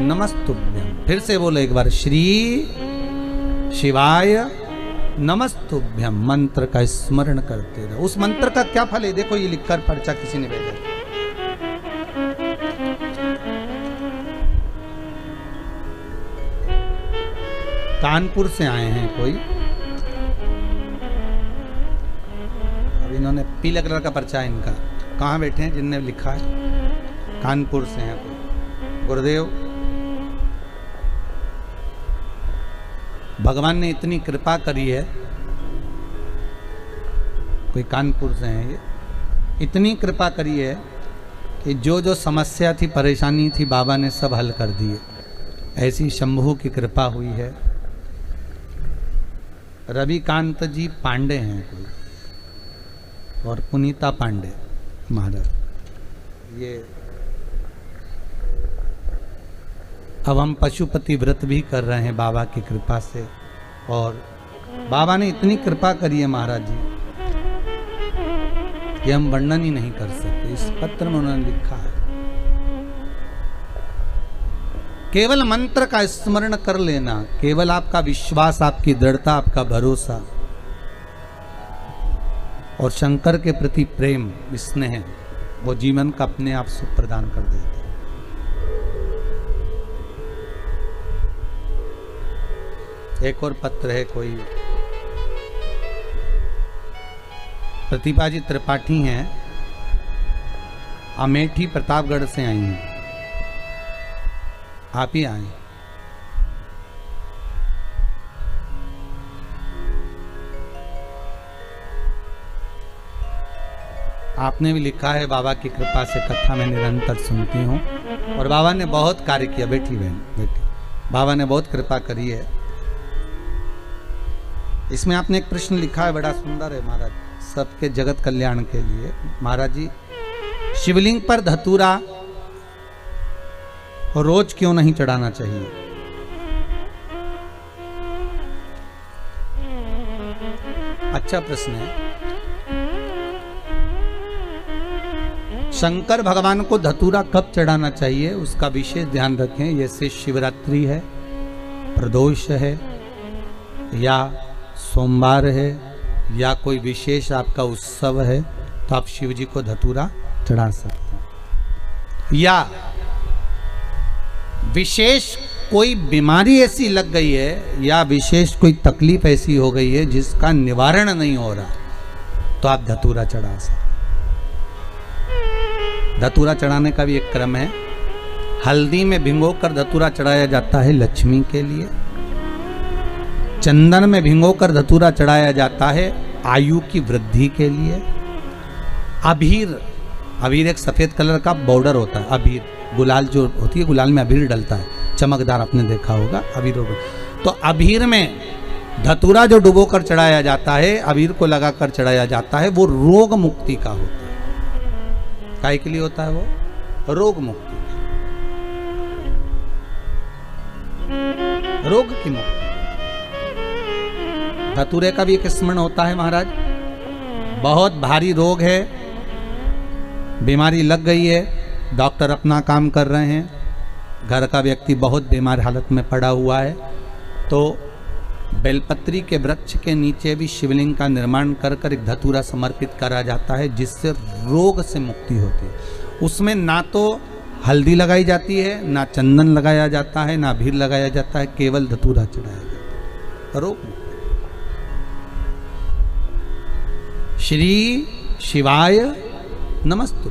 नमस्तुभ्यम, फिर से बोलो एक बार, श्री शिवाय नमस्तुभ्यम मंत्र का स्मरण करते रहो। उस मंत्र का क्या फल है, देखो ये लिखकर पर्चा किसी ने भेजा। कानपुर से आए हैं कोई, अब इन्होंने पीले कलर का पर्चा है इनका, कहाँ बैठे हैं जिनने लिखा है, कानपुर से हैं कोई। गुरुदेव, भगवान ने इतनी कृपा करी है, कोई कानपुर से हैं ये, इतनी कृपा करी है कि जो जो समस्या थी, परेशानी थी, बाबा ने सब हल कर दिए। ऐसी शंभू की कृपा हुई है। रविकांत जी पांडे हैं कोई, और पुनीता पांडे महाराज, ये अब हम पशुपति व्रत भी कर रहे हैं बाबा की कृपा से, और बाबा ने इतनी कृपा करी है महाराज जी कि हम वर्णन ही नहीं कर सकते। इस पत्र में उन्होंने लिखा है, केवल मंत्र का स्मरण कर लेना, केवल आपका विश्वास, आपकी दृढ़ता, आपका भरोसा और शंकर के प्रति प्रेम, स्नेह, वो जीवन का अपने आप सुख प्रदान कर देते। एक और पत्र है कोई, प्रतिभा जी त्रिपाठी हैं, अमेठी प्रतापगढ़ से आई हैं, आप ही आए। आपने भी लिखा है, बाबा की कृपा से कथा में निरंतर सुनती हूँ और बाबा ने बहुत कार्य किया। बेटी बहन बेटी, बाबा ने बहुत कृपा करी है। इसमें आपने एक प्रश्न लिखा है, बड़ा सुंदर है महाराज, सबके जगत कल्याण के लिए। महाराज जी, शिवलिंग पर धतूरा रोज क्यों नहीं चढ़ाना चाहिए? अच्छा प्रश्न है। शंकर भगवान को धतूरा कब चढ़ाना चाहिए उसका विशेष ध्यान रखें। जैसे शिवरात्रि है, प्रदोष है, या सोमवार है, या कोई विशेष आपका उत्सव है, तो आप शिव जी को धतूरा चढ़ा सकते हैं। या विशेष कोई बीमारी ऐसी लग गई है, या विशेष कोई तकलीफ ऐसी हो गई है जिसका निवारण नहीं हो रहा, तो आप धतूरा चढ़ा सकते। धतूरा चढ़ाने का भी एक क्रम है। हल्दी में भिगोकर धतूरा चढ़ाया जाता है लक्ष्मी के लिए। चंदन में भिगोकर धतूरा चढ़ाया जाता है आयु की वृद्धि के लिए। अबीर, अबीर एक सफेद कलर का बॉर्डर होता है। अबीर गुलाल जो होती है, गुलाल में अबीर डलता है, चमकदार, आपने देखा होगा अबीर। तो अबीर में धतूरा जो डुबो कर चढ़ाया जाता है, अबीर को लगाकर चढ़ाया जाता है, वो रोग मुक्ति का होता है। काय के लिए होता है वो? रोग मुक्ति, रोग की मुक्ति। धतूरे का भी एक स्मरण होता है महाराज। बहुत भारी रोग है, बीमारी लग गई है, डॉक्टर अपना काम कर रहे हैं, घर का व्यक्ति बहुत बीमार हालत में पड़ा हुआ है, तो बेलपत्री के वृक्ष के नीचे भी शिवलिंग का निर्माण कर कर एक धतूरा समर्पित करा जाता है, जिससे रोग से मुक्ति होती है। उसमें ना तो हल्दी लगाई जाती है, ना चंदन लगाया जाता है, ना अबीर लगाया जाता है, केवल धतूरा चढ़ाया जाता है। रोग मुक्ति। श्री शिवाय नमस्तु।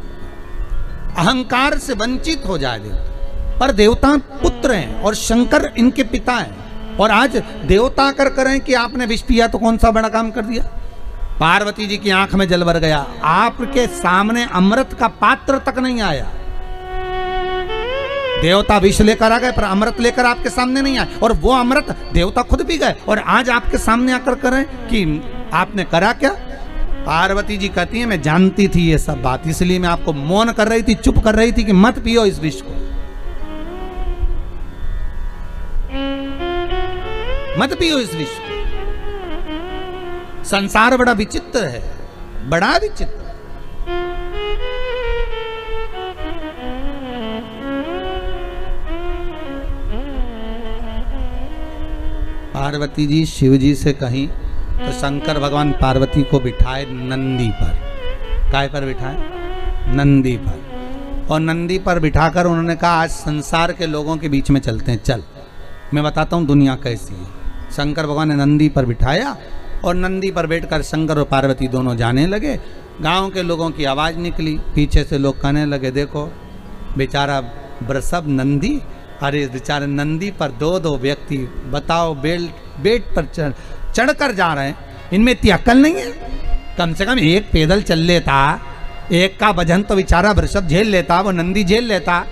अहंकार से वंचित हो जाए देवता, पर देवता पुत्र हैं और शंकर इनके पिता हैं, और आज देवता कर करें कि आपने विष पिया तो कौन सा बड़ा काम कर दिया। पार्वती जी की आंख में जल भर गया, आपके सामने अमृत का पात्र तक नहीं आया। देवता विष लेकर आ गए पर अमृत लेकर आपके सामने नहीं आए, और वो अमृत देवता खुद पी गए, और आज आपके सामने आकर करें कि आपने करा क्या। पार्वती जी कहती है मैं जानती थी ये सब बात, इसलिए मैं आपको मौन कर रही थी, चुप कर रही थी कि मत पियो इस विष को, मत पियो इस विष को। संसार बड़ा विचित्र है, बड़ा विचित्र। पार्वती जी शिव जी से कहीं तो शंकर भगवान पार्वती को बिठाए नंदी पर। काय पर बिठाए? नंदी पर। और नंदी पर बिठाकर उन्होंने कहा आज संसार के लोगों के बीच में चलते हैं, चल मैं बताता हूँ दुनिया कैसी है। शंकर भगवान ने नंदी पर बिठाया और नंदी पर बैठकर शंकर और पार्वती दोनों जाने लगे। गांव के लोगों की आवाज़ निकली, पीछे से लोग कहने लगे देखो बेचारा वृषभ नंदी, अरे बेचारे नंदी पर दो दो व्यक्ति बताओ बेट पर चढ़कर जा रहे हैं, इनमें इतनी अक्ल नहीं है। कम से कम एक पैदल चल लेता, एक का वजन तो बेचारा वृषभ झेल लेता, वो नंदी झेल लेता।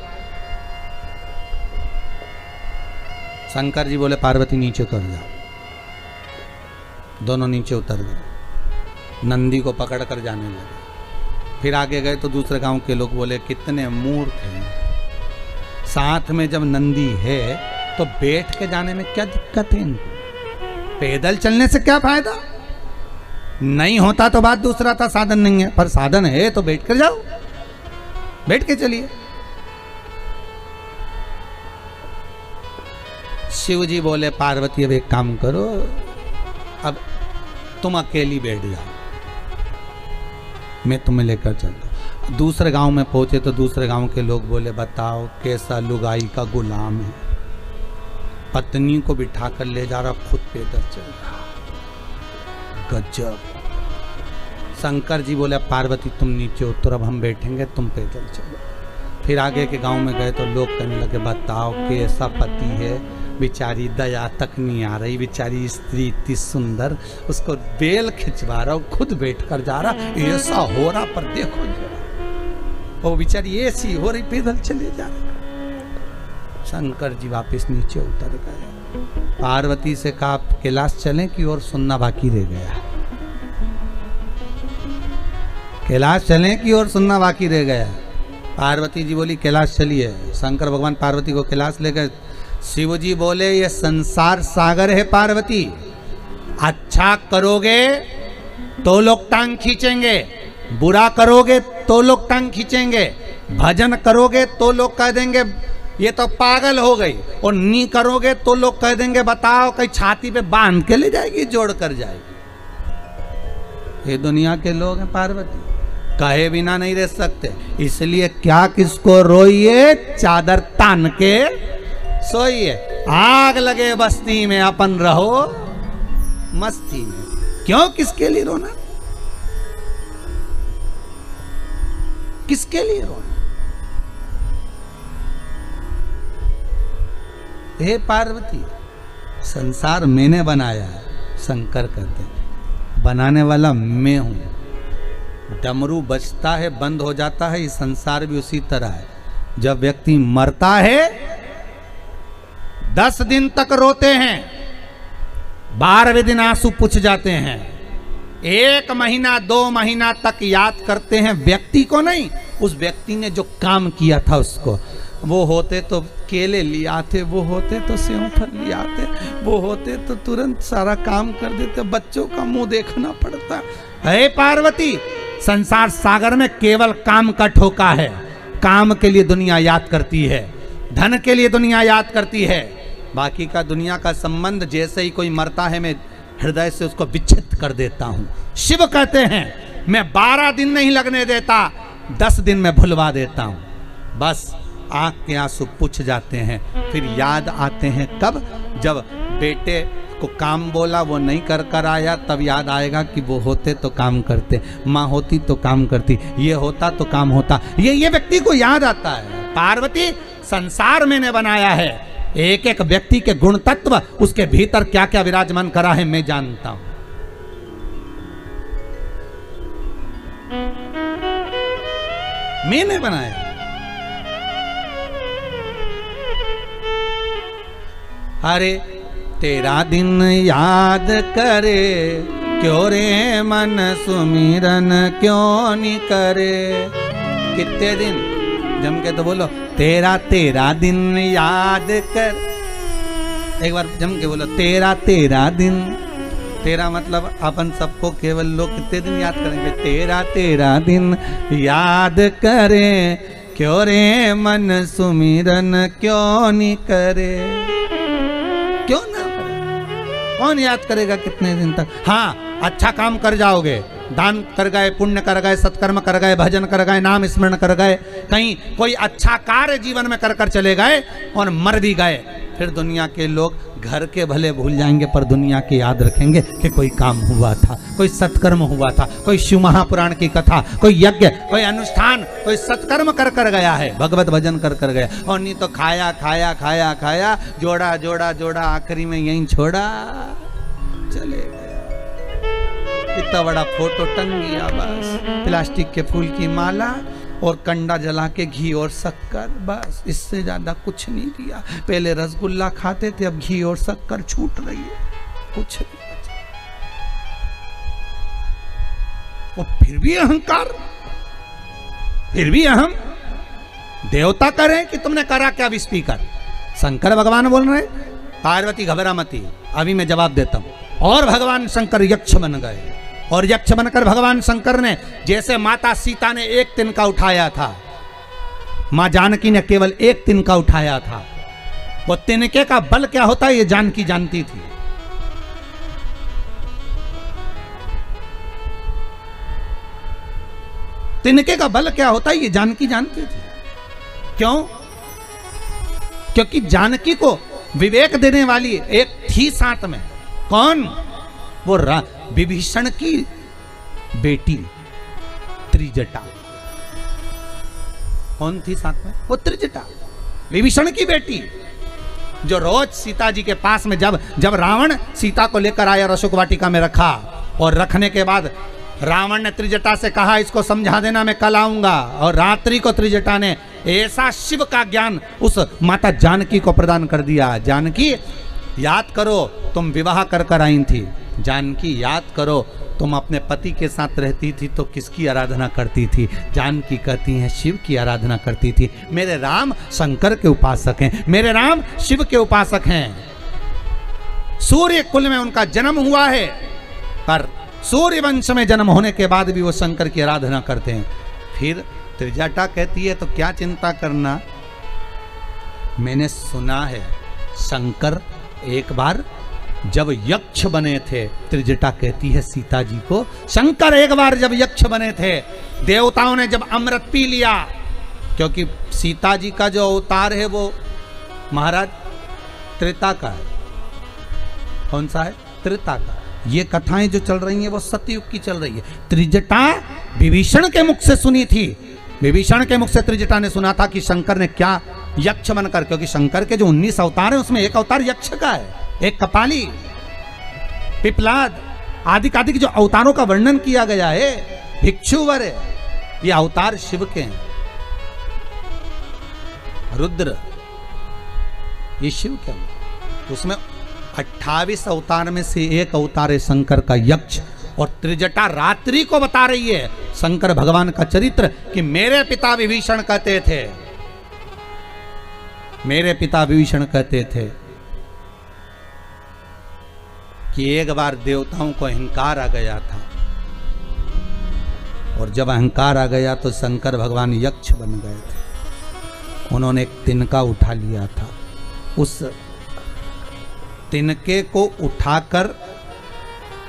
शंकर जी बोले पार्वती नीचे उतर जाओ। दोनों नीचे उतर गए, नंदी को पकड़ कर जाने लगे। फिर आगे गए तो दूसरे गांव के लोग बोले कितने मूर्ख हैं, साथ में जब नंदी है तो बैठ के जाने में क्या दिक्कत है इनको, पैदल चलने से क्या फायदा। नहीं होता तो बात दूसरा था, साधन नहीं है, पर साधन है तो बैठ कर जाओ, बैठ के चलिए। शिव जी बोले पार्वती अब एक काम करो, अब तुम अकेली बैठ जाओ, मैं तुम्हें लेकर चलता। दूसरे गांव में पहुंचे तो दूसरे गांव के लोग बोले बताओ कैसा लुगाई का गुलाम है, पत्नी को बिठा कर ले जा रहा, खुद पैदल चल रहा, गजब। शंकर जी बोले पार्वती तुम नीचे उतर, अब हम बैठेंगे, तुम पैदल चलो। फिर आगे के गांव में गए तो लोग कहने लगे बताओ कैसा पति है, बेचारी दया तक नहीं आ रही, बेचारी स्त्री इतनी सुंदर, उसको बेल खिंचवा रहा, खुद बैठ कर जा रहा, ऐसा हो रहा, पर देखो वो बेचारी ऐसी हो रही, पैदल चले जा रहे। शंकर जी वापस नीचे उतर गए। पार्वती से कहा कैलाश चलें कि और सुनना बाकी रह गया, कैलाश चलें कि और सुनना बाकी रह गया। पार्वती जी बोली कैलाश चलिए। शंकर भगवान पार्वती को कैलाश ले गए। शिव जी बोले ये संसार सागर है पार्वती, अच्छा करोगे तो लोग टांग खींचेंगे, बुरा करोगे तो लोग टांग खींचेंगे, भजन करोगे तो लोग कह देंगे ये तो पागल हो गई, और नहीं करोगे तो लोग कह देंगे बताओ कहीं छाती पे बांध के ले जाएगी, जोड़ कर जाएगी। ये दुनिया के लोग हैं पार्वती, कहे बिना नहीं रह सकते, इसलिए क्या किसको रोइए, चादर तान के सोइए। आग लगे बस्ती में अपन रहो मस्ती में, क्यों किसके लिए रोना। किसके लिए रोना? हे पार्वती, संसार मैंने बनाया है, शंकर कहते हैं, बनाने वाला मैं हूं। डमरू बजता है, बंद हो जाता है, ये संसार भी उसी तरह है। जब व्यक्ति मरता है 10 दिन तक रोते हैं, 12वें दिन आंसू पुछ जाते हैं, 1 महीना 2 महीना तक याद करते हैं व्यक्ति को नहीं, उस व्यक्ति ने जो काम किया था उसको। वो होते तो केले ले आते, वो होते तो सेव फल ले आते, वो होते तो तुरंत सारा काम कर देते। बच्चों का मुंह देखना पड़ता है। पार्वती, संसार सागर में केवल काम का ठोका है। काम के लिए दुनिया याद करती है, धन के लिए दुनिया याद करती है, बाकी का दुनिया का संबंध जैसे ही कोई मरता है मैं हृदय से उसको विच्छेद कर देता हूं। शिव कहते हैं मैं 12 दिन नहीं लगने देता, 10 दिन में भुलवा देता हूं। बस आंख के आंसू पुछ जाते हैं। फिर याद आते हैं कब? जब बेटे को काम बोला वो नहीं कर कर आया, तब याद आएगा कि वो होते तो काम करते, माँ होती तो काम करती, ये होता तो काम होता। ये व्यक्ति को याद आता है। पार्वती, संसार मैंने बनाया है, एक एक व्यक्ति के गुण तत्व, उसके भीतर क्या क्या विराजमान करा है मैं जानता हूं। मैंने बनाया। अरे तेरा दिन याद करे, क्यों रे मन सुमिरन क्यों नहीं करे। कितने दिन जम के तो बोलो, तेरा दिन याद कर। एक बार जम के बोलो, तेरा दिन। तेरा मतलब अपन सबको केवल लोग कितने दिन याद करेंगे? तेरा दिन याद करे, क्यों रे मन सुमिरन क्यों नहीं करे। क्यों ना करे? कौन याद करेगा कितने दिन तक? हाँ, अच्छा काम कर जाओगे, दान कर गए, पुण्य कर गए, सत्कर्म कर गए, भजन कर गए, नाम स्मरण कर गए, कहीं कोई अच्छा कार्य जीवन में कर कर चले गए और मर भी गए, फिर दुनिया के लोग घर के भले भूल जाएंगे पर दुनिया के याद रखेंगे कि कोई काम हुआ था, कोई सत्कर्म हुआ था, कोई शिव महापुराण की कथा, कोई यज्ञ, कोई अनुष्ठान, कोई सत्कर्म कर कर गया है, भगवत भजन कर कर गया। और नहीं तो खाया खाया खाया खाया, जोड़ा जोड़ा जोड़ा, आखिरी में यहीं छोड़ा, चले गया। इतना बड़ा फोटो टंग गया, बस प्लास्टिक के फूल की माला और कंडा जला के घी और शक्कर, बस इससे ज्यादा कुछ नहीं दिया। पहले रसगुल्ला खाते थे, अब घी और शक्कर छूट रही है, कुछ नहीं बचा। और फिर भी अहंकार, फिर भी अहम। देवता करें कि तुमने करा क्या स्पीकर? शंकर भगवान बोल रहे, पार्वती घबरा मती, अभी मैं जवाब देता हूं। और भगवान शंकर यक्ष बन गए, और यक्ष बनकर भगवान शंकर ने जैसे माता सीता ने 1 तिनका उठाया था, मां जानकी ने केवल 1 तिनका उठाया था। वो तिनके का बल क्या होता है ये जानकी जानती थी। तिनके का बल क्या होता है ये जानकी जानती थी। क्यों? क्योंकि जानकी को विवेक देने वाली एक थी साथ में। कौन? वो विभीषण की बेटी त्रिजटा। कौन थी साथ में? वो त्रिजटा, विभीषण की बेटी, जो रोज सीता जी के पास में जब रावण सीता को लेकर आया, अशोक वाटिका में रखा, और रखने के बाद रावण ने त्रिजटा से कहा इसको समझा देना, मैं कल आऊंगा। और रात्रि को त्रिजटा ने ऐसा शिव का ज्ञान उस माता जानकी को प्रदान कर दिया। जानकी याद करो, तुम विवाह कर कर आई थी। जानकी याद करो, तुम अपने पति के साथ रहती थी तो किसकी आराधना करती थी? जानकी कहती हैं शिव की आराधना करती थी। मेरे राम शंकर के उपासक हैं, मेरे राम शिव के उपासक हैं। सूर्य कुल में उनका जन्म हुआ है, पर सूर्य वंश में जन्म होने के बाद भी वो शंकर की आराधना करते हैं। फिर त्रिजटा कहती है तो क्या चिंता करना, मैंने सुना है शंकर एक बार जब यक्ष बने थे, त्रिजटा कहती है सीता जी को, शंकर एक बार जब यक्ष बने थे, देवताओं ने जब अमृत पी लिया, क्योंकि सीता जी का जो अवतार है वो महाराज त्रेता का है। कौन सा है? त्रेता का। ये कथाएं जो चल रही हैं वो सतयुग की चल रही है। त्रिजटा विभीषण के मुख से सुनी थी। विभीषण के मुख से त्रिजटा ने सुना था कि शंकर ने क्या यक्ष बनकर, क्योंकि शंकर के जो 19 अवतार हैं उसमें एक अवतार यक्ष का है, एक कपाली, पिपलाद आदि जो अवतारों का वर्णन किया गया है, भिक्षुवर है, ये अवतार शिव के हैं। रुद्र ये शिव के हैं, उसमें 28 अवतार में से एक अवतार है शंकर का यक्ष। और त्रिजटा रात्रि को बता रही है शंकर भगवान का चरित्र कि मेरे पिता विभीषण कहते थे, मेरे पिता विभीषण कहते थे कि एक बार देवताओं को अहंकार आ गया था, और जब अहंकार आ गया तो शंकर भगवान यक्ष बन गए थे। उन्होंने एक तिनका उठा लिया था, उस तिनके को उठाकर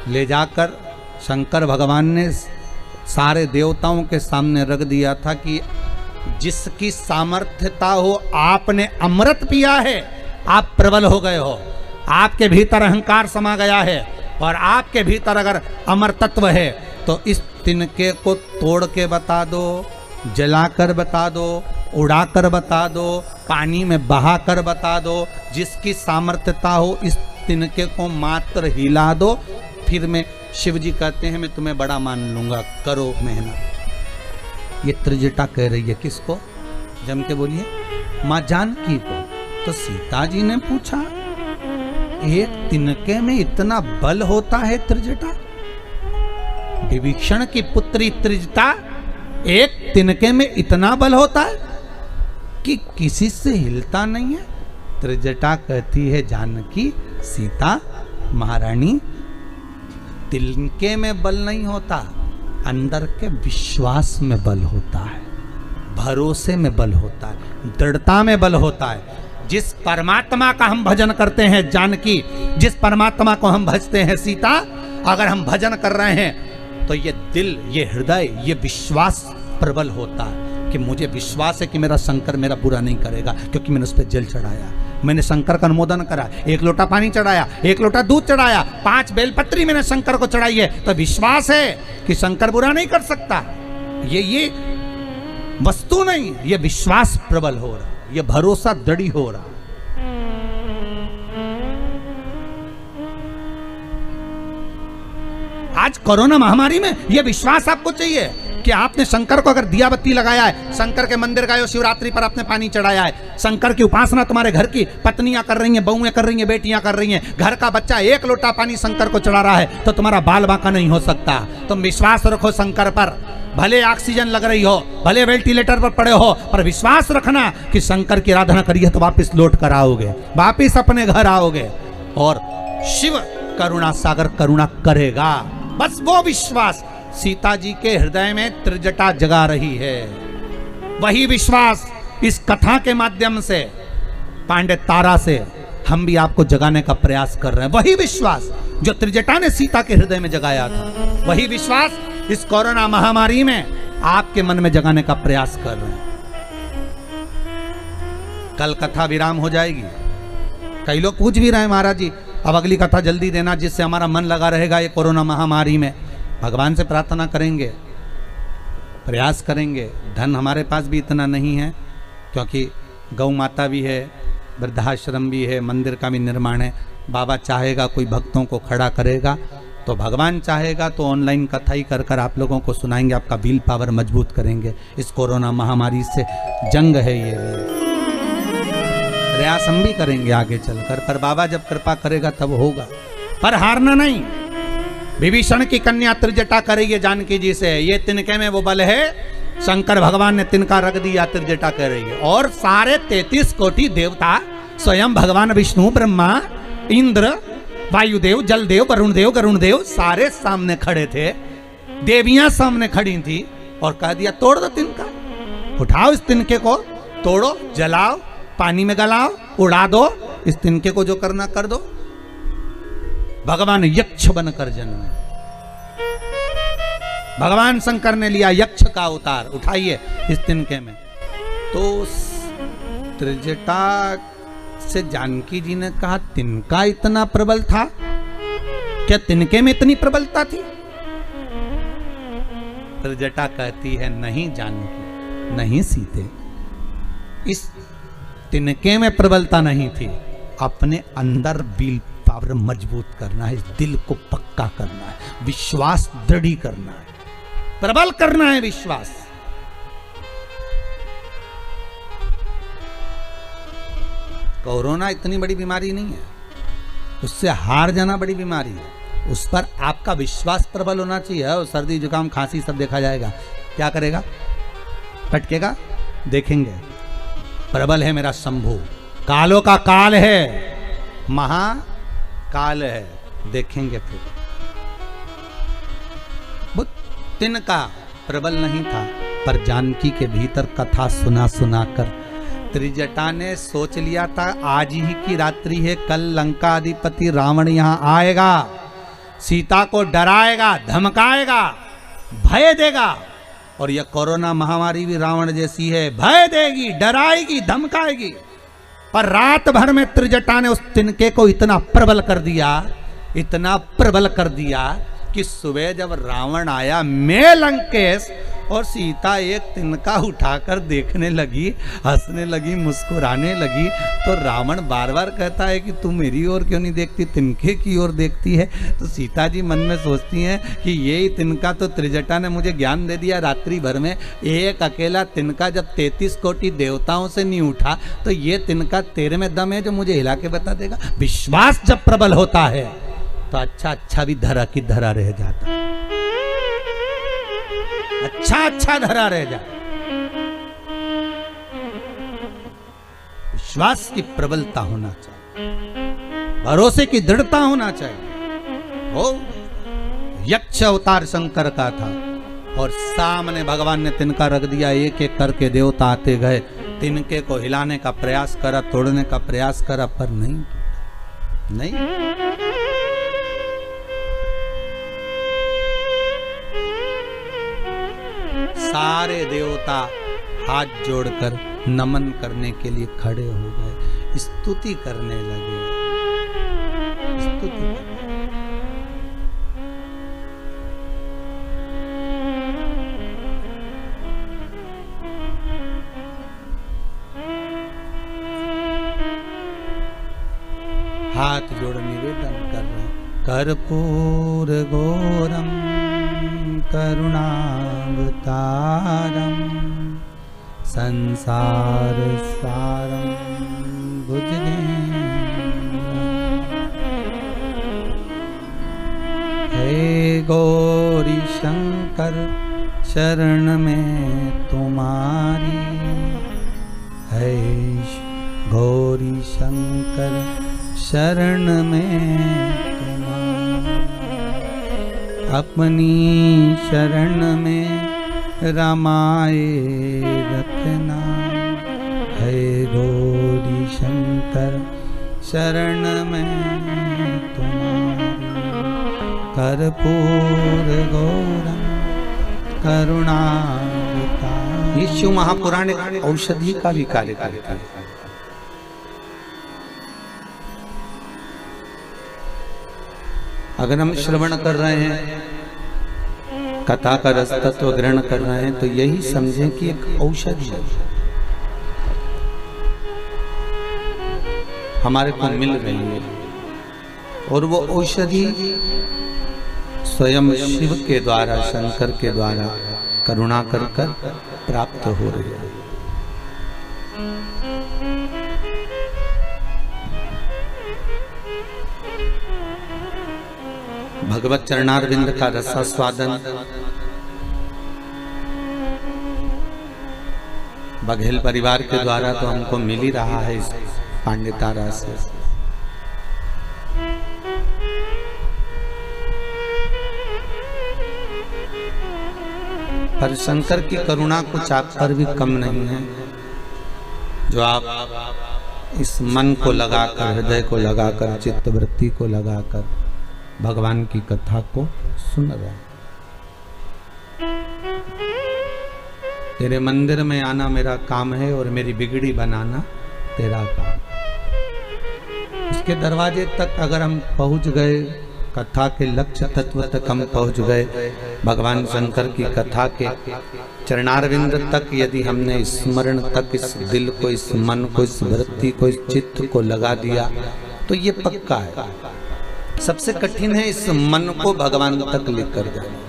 ले जाकर शंकर भगवान ने सारे देवताओं के सामने रख दिया था कि जिसकी सामर्थ्यता हो, आपने अमृत पिया है, आप प्रबल हो गए हो, आपके भीतर अहंकार समा गया है, और आपके भीतर अगर अमर तत्व है तो इस तिनके को तोड़ के बता दो, जलाकर बता दो, उड़ाकर बता दो, पानी में बहाकर बता दो, जिसकी सामर्थ्यता हो इस तिनके को मात्र हिला दो, फिर मैं, शिव जी कहते हैं मैं तुम्हें बड़ा मान लूंगा, करो मेहनत। ये त्रिजटा कह रही है किसको? जम के बोलिए, मां जानकी को। तो सीता जी ने पूछा, एक तिनके में इतना बल होता है त्रिजटा? विभीषण की पुत्री त्रिजटा, एक तिनके में इतना बल होता है कि किसी से हिलता नहीं है? त्रिजटा कहती है, जानकी, सीता, महारानी, तिनके में बल नहीं होता, अंदर के विश्वास में बल होता है, भरोसे में बल होता है, दृढ़ता में बल होता है। जिस परमात्मा का हम भजन करते हैं जानकी, जिस परमात्मा को हम भजते हैं सीता, अगर हम भजन कर रहे हैं तो ये दिल, ये हृदय, ये विश्वास प्रबल होता है कि मुझे विश्वास है कि मेरा शंकर मेरा बुरा नहीं करेगा, क्योंकि मैंने उस पर जल चढ़ाया, मैंने शंकर का अनुमोदन करा, 1 लोटा पानी चढ़ाया, 1 लोटा दूध चढ़ाया, 5 बेलपत्री मैंने शंकर को चढ़ाई है, तो विश्वास है कि शंकर बुरा नहीं कर सकता। ये वस्तु नहीं, ये विश्वास प्रबल हो रहा, ये भरोसा दृढ़ हो रहा। आज कोरोना महामारी में यह विश्वास आपको चाहिए कि आपने शंकर को अगर दिया बत्ती लगाया है, शंकर के मंदिर गए हो, शिवरात्रि पर आपने पानी चढ़ाया है, शंकर की उपासना तुम्हारे घर की पत्नियां कर रही हैं, बहुएं कर रही हैं, बेटियां कर रही हैं, घर का बच्चा 1 लोटा पानी शंकर को चढ़ा रहा है, तो तुम्हारा बाल बांका नहीं हो सकता। तुम विश्वास रखो शंकर पर, भले ऑक्सीजन लग रही हो, भले वेंटिलेटर पर पड़े हो, पर विश्वास रखना कि शंकर की आराधना करिए तो वापिस लौट कर आओगे, वापिस अपने घर आओगे, और शिव करुणा सागर करुणा करेगा। बस वो विश्वास सीता जी के हृदय में त्रिजटा जगा रही है। वही विश्वास इस कथा के माध्यम से, पांडे तारा से, हम भी आपको जगाने का प्रयास कर रहे हैं। वही विश्वास जो त्रिजटा ने सीता के हृदय में जगाया था, वही विश्वास इस कोरोना महामारी में आपके मन में जगाने का प्रयास कर रहे हैं। कल कथा विराम हो जाएगी। कई लोग पूछ भी रहे हैं, महाराज जी अब अगली कथा जल्दी देना जिससे हमारा मन लगा रहेगा ये कोरोना महामारी में। भगवान से प्रार्थना करेंगे, प्रयास करेंगे। धन हमारे पास भी इतना नहीं है, क्योंकि गौ माता भी है, वृद्धाश्रम भी है, मंदिर का भी निर्माण है। बाबा चाहेगा कोई भक्तों को खड़ा करेगा, तो भगवान चाहेगा तो ऑनलाइन कथा ही कर कर आप लोगों को सुनाएंगे, आपका विल पावर मजबूत करेंगे। इस कोरोना महामारी से जंग है, ये प्रयास हम भी करेंगे आगे चलकर, पर बाबा जब कृपा करेगा तब होगा। पर हारना नहीं। विभीषण की कन्या त्रिजटा करेगी जानकी जी से, ये तिनके में वो बल है। शंकर भगवान ने तिनका रख दिया, त्रिजटा कर रही है। और सारे 33 कोटि देवता, स्वयं भगवान विष्णु, ब्रह्मा, इंद्र, वायुदेव, जलदेव, वरुण देव, गरुण देव, सारे सामने खड़े थे। देवियां सामने खड़ी थी और कह दिया तोड़ दो तिनका, उठाओ इस तिनके को, तोड़ो, जलाओ, पानी में गलाओ, उड़ा दो, इस तिनके को जो करना कर दो। भगवान यक्ष बनकर जन्मे। भगवान शंकर ने लिया यक्ष का अवतार, उठाइए इस तिनके में। तो त्रिजटा से जानकी जी ने कहा, तिनका इतना प्रबल था क्या? तिनके में इतनी प्रबलता थी? त्रिजटा कहती है, नहीं जानकी, नहीं सीते। इस तिनके में प्रबलता नहीं थी, अपने अंदर विल पावर मजबूत करना है, इस दिल को पक्का करना है, विश्वास दृढ़ करना है, प्रबल करना है विश्वास। कोरोना इतनी बड़ी बीमारी नहीं है, उससे हार जाना बड़ी बीमारी है। उस पर आपका विश्वास प्रबल होना चाहिए। और सर्दी जुकाम खांसी सब देखा जाएगा, क्या करेगा? पटकेगा, देखेंगे। प्रबल है मेरा शंभु, कालों का काल है, महाकाल है, देखेंगे फिर। वो तिनका प्रबल नहीं था, पर जानकी के भीतर कथा सुना सुना कर त्रिजटा ने सोच लिया था आज ही की रात्रि है, कल लंका अधिपति रावण यहां आएगा, सीता को डराएगा, धमकाएगा, भय देगा। और यह कोरोना महामारी भी रावण जैसी है, भय देगी, डराएगी, धमकाएगी। पर रात भर में त्रिजटा ने उस तिनके को इतना प्रबल कर दिया, इतना प्रबल कर दिया कि सुबह जब रावण आया मैं लंकेश, और सीता एक तिनका उठाकर देखने लगी, हंसने लगी, मुस्कुराने लगी, तो रावण बार बार कहता है कि तू मेरी ओर क्यों नहीं देखती, तिनके की ओर देखती है। तो सीता जी मन में सोचती हैं कि ये ही तिनका तो त्रिजटा ने मुझे ज्ञान दे दिया रात्रि भर में। एक अकेला तिनका जब 33 कोटि देवताओं से नहीं उठा, तो ये तिनका तेरे में दम है जो मुझे हिला के बता देगा। विश्वास जब प्रबल होता है तो अच्छा अच्छा भी धरा की धरा रह जाता है, अच्छा अच्छा धरा रह जाए। विश्वास की प्रबलता होना चाहिए, भरोसे की दृढ़ता होना चाहिए। वो यक्ष अवतार शंकर का था, और सामने भगवान ने तिनका रख दिया, एक एक करके देवता आते गए, तिनके को हिलाने का प्रयास करा, तोड़ने का प्रयास करा, पर नहीं। सारे देवता हाथ जोड़कर नमन करने के लिए खड़े हो गए, स्तुति करने लगे, स्तुति करने। हाथ जोड़ निवेदन कर रहे, कर्पूर घोरम करुणावतारम संसार सारम भुजगेन्द्रम। हे गौरी शंकर शरण में तुम्हारी, है गौरी शंकर शरण में अपनी शरण में रमाए रखना, है गौरी शंकर शरण में तुम्हारी, कर्पूर गौरम करुणावतारम। ये शिव महापुराण औषधि का भी कार्य करता है। अगर हम श्रवण कर रहे हैं, कथा का रस तत्व ग्रहण कर रहे हैं, तो यही समझें कि एक औषधि है, हमारे को मिल रही है, और वो औषधि स्वयं शिव के द्वारा, शंकर के द्वारा करुणा कर प्राप्त हो रही है। भगवत चरणारविंद का रसास्वादन बघेल परिवार के द्वारा तो हमको मिल ही रहा है इस पांडितारा से। पर शंकर की करुणा कुछ आप पर भी कम नहीं है, जो आप इस मन को लगाकर, हृदय को लगाकर, चित्तवृत्ति को लगाकर भगवान की कथा को सुन रहे हैं। तेरे मंदिर में आना मेरा काम है, और मेरी बिगड़ी बनाना तेरा काम। उसके दरवाजे तक अगर हम पहुंच गए, कथा के लक्ष्य तत्व तक हम पहुंच गए। भगवान शंकर की कथा के चरणारविंद तक यदि हमने स्मरण तक इस दिल को, इस मन को, इस वृत्ति को, इस चित्त को लगा दिया तो ये पक्का है। सबसे कठिन है इस मन को भगवान तक लेकर जाना।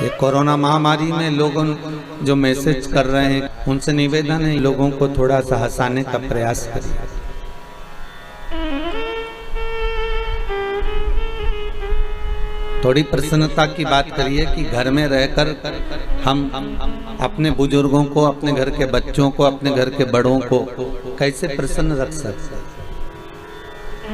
ये कोरोना महामारी में लोगों जो मैसेज कर रहे हैं उनसे निवेदन है, लोगों को थोड़ा सा हंसाने का प्रयास करिए। थोड़ी प्रसन्नता की बात करिए कि घर में रहकर हम अपने बुजुर्गों को, अपने घर के बच्चों को, अपने घर के बड़ों को कैसे प्रसन्न रख सकते हैं।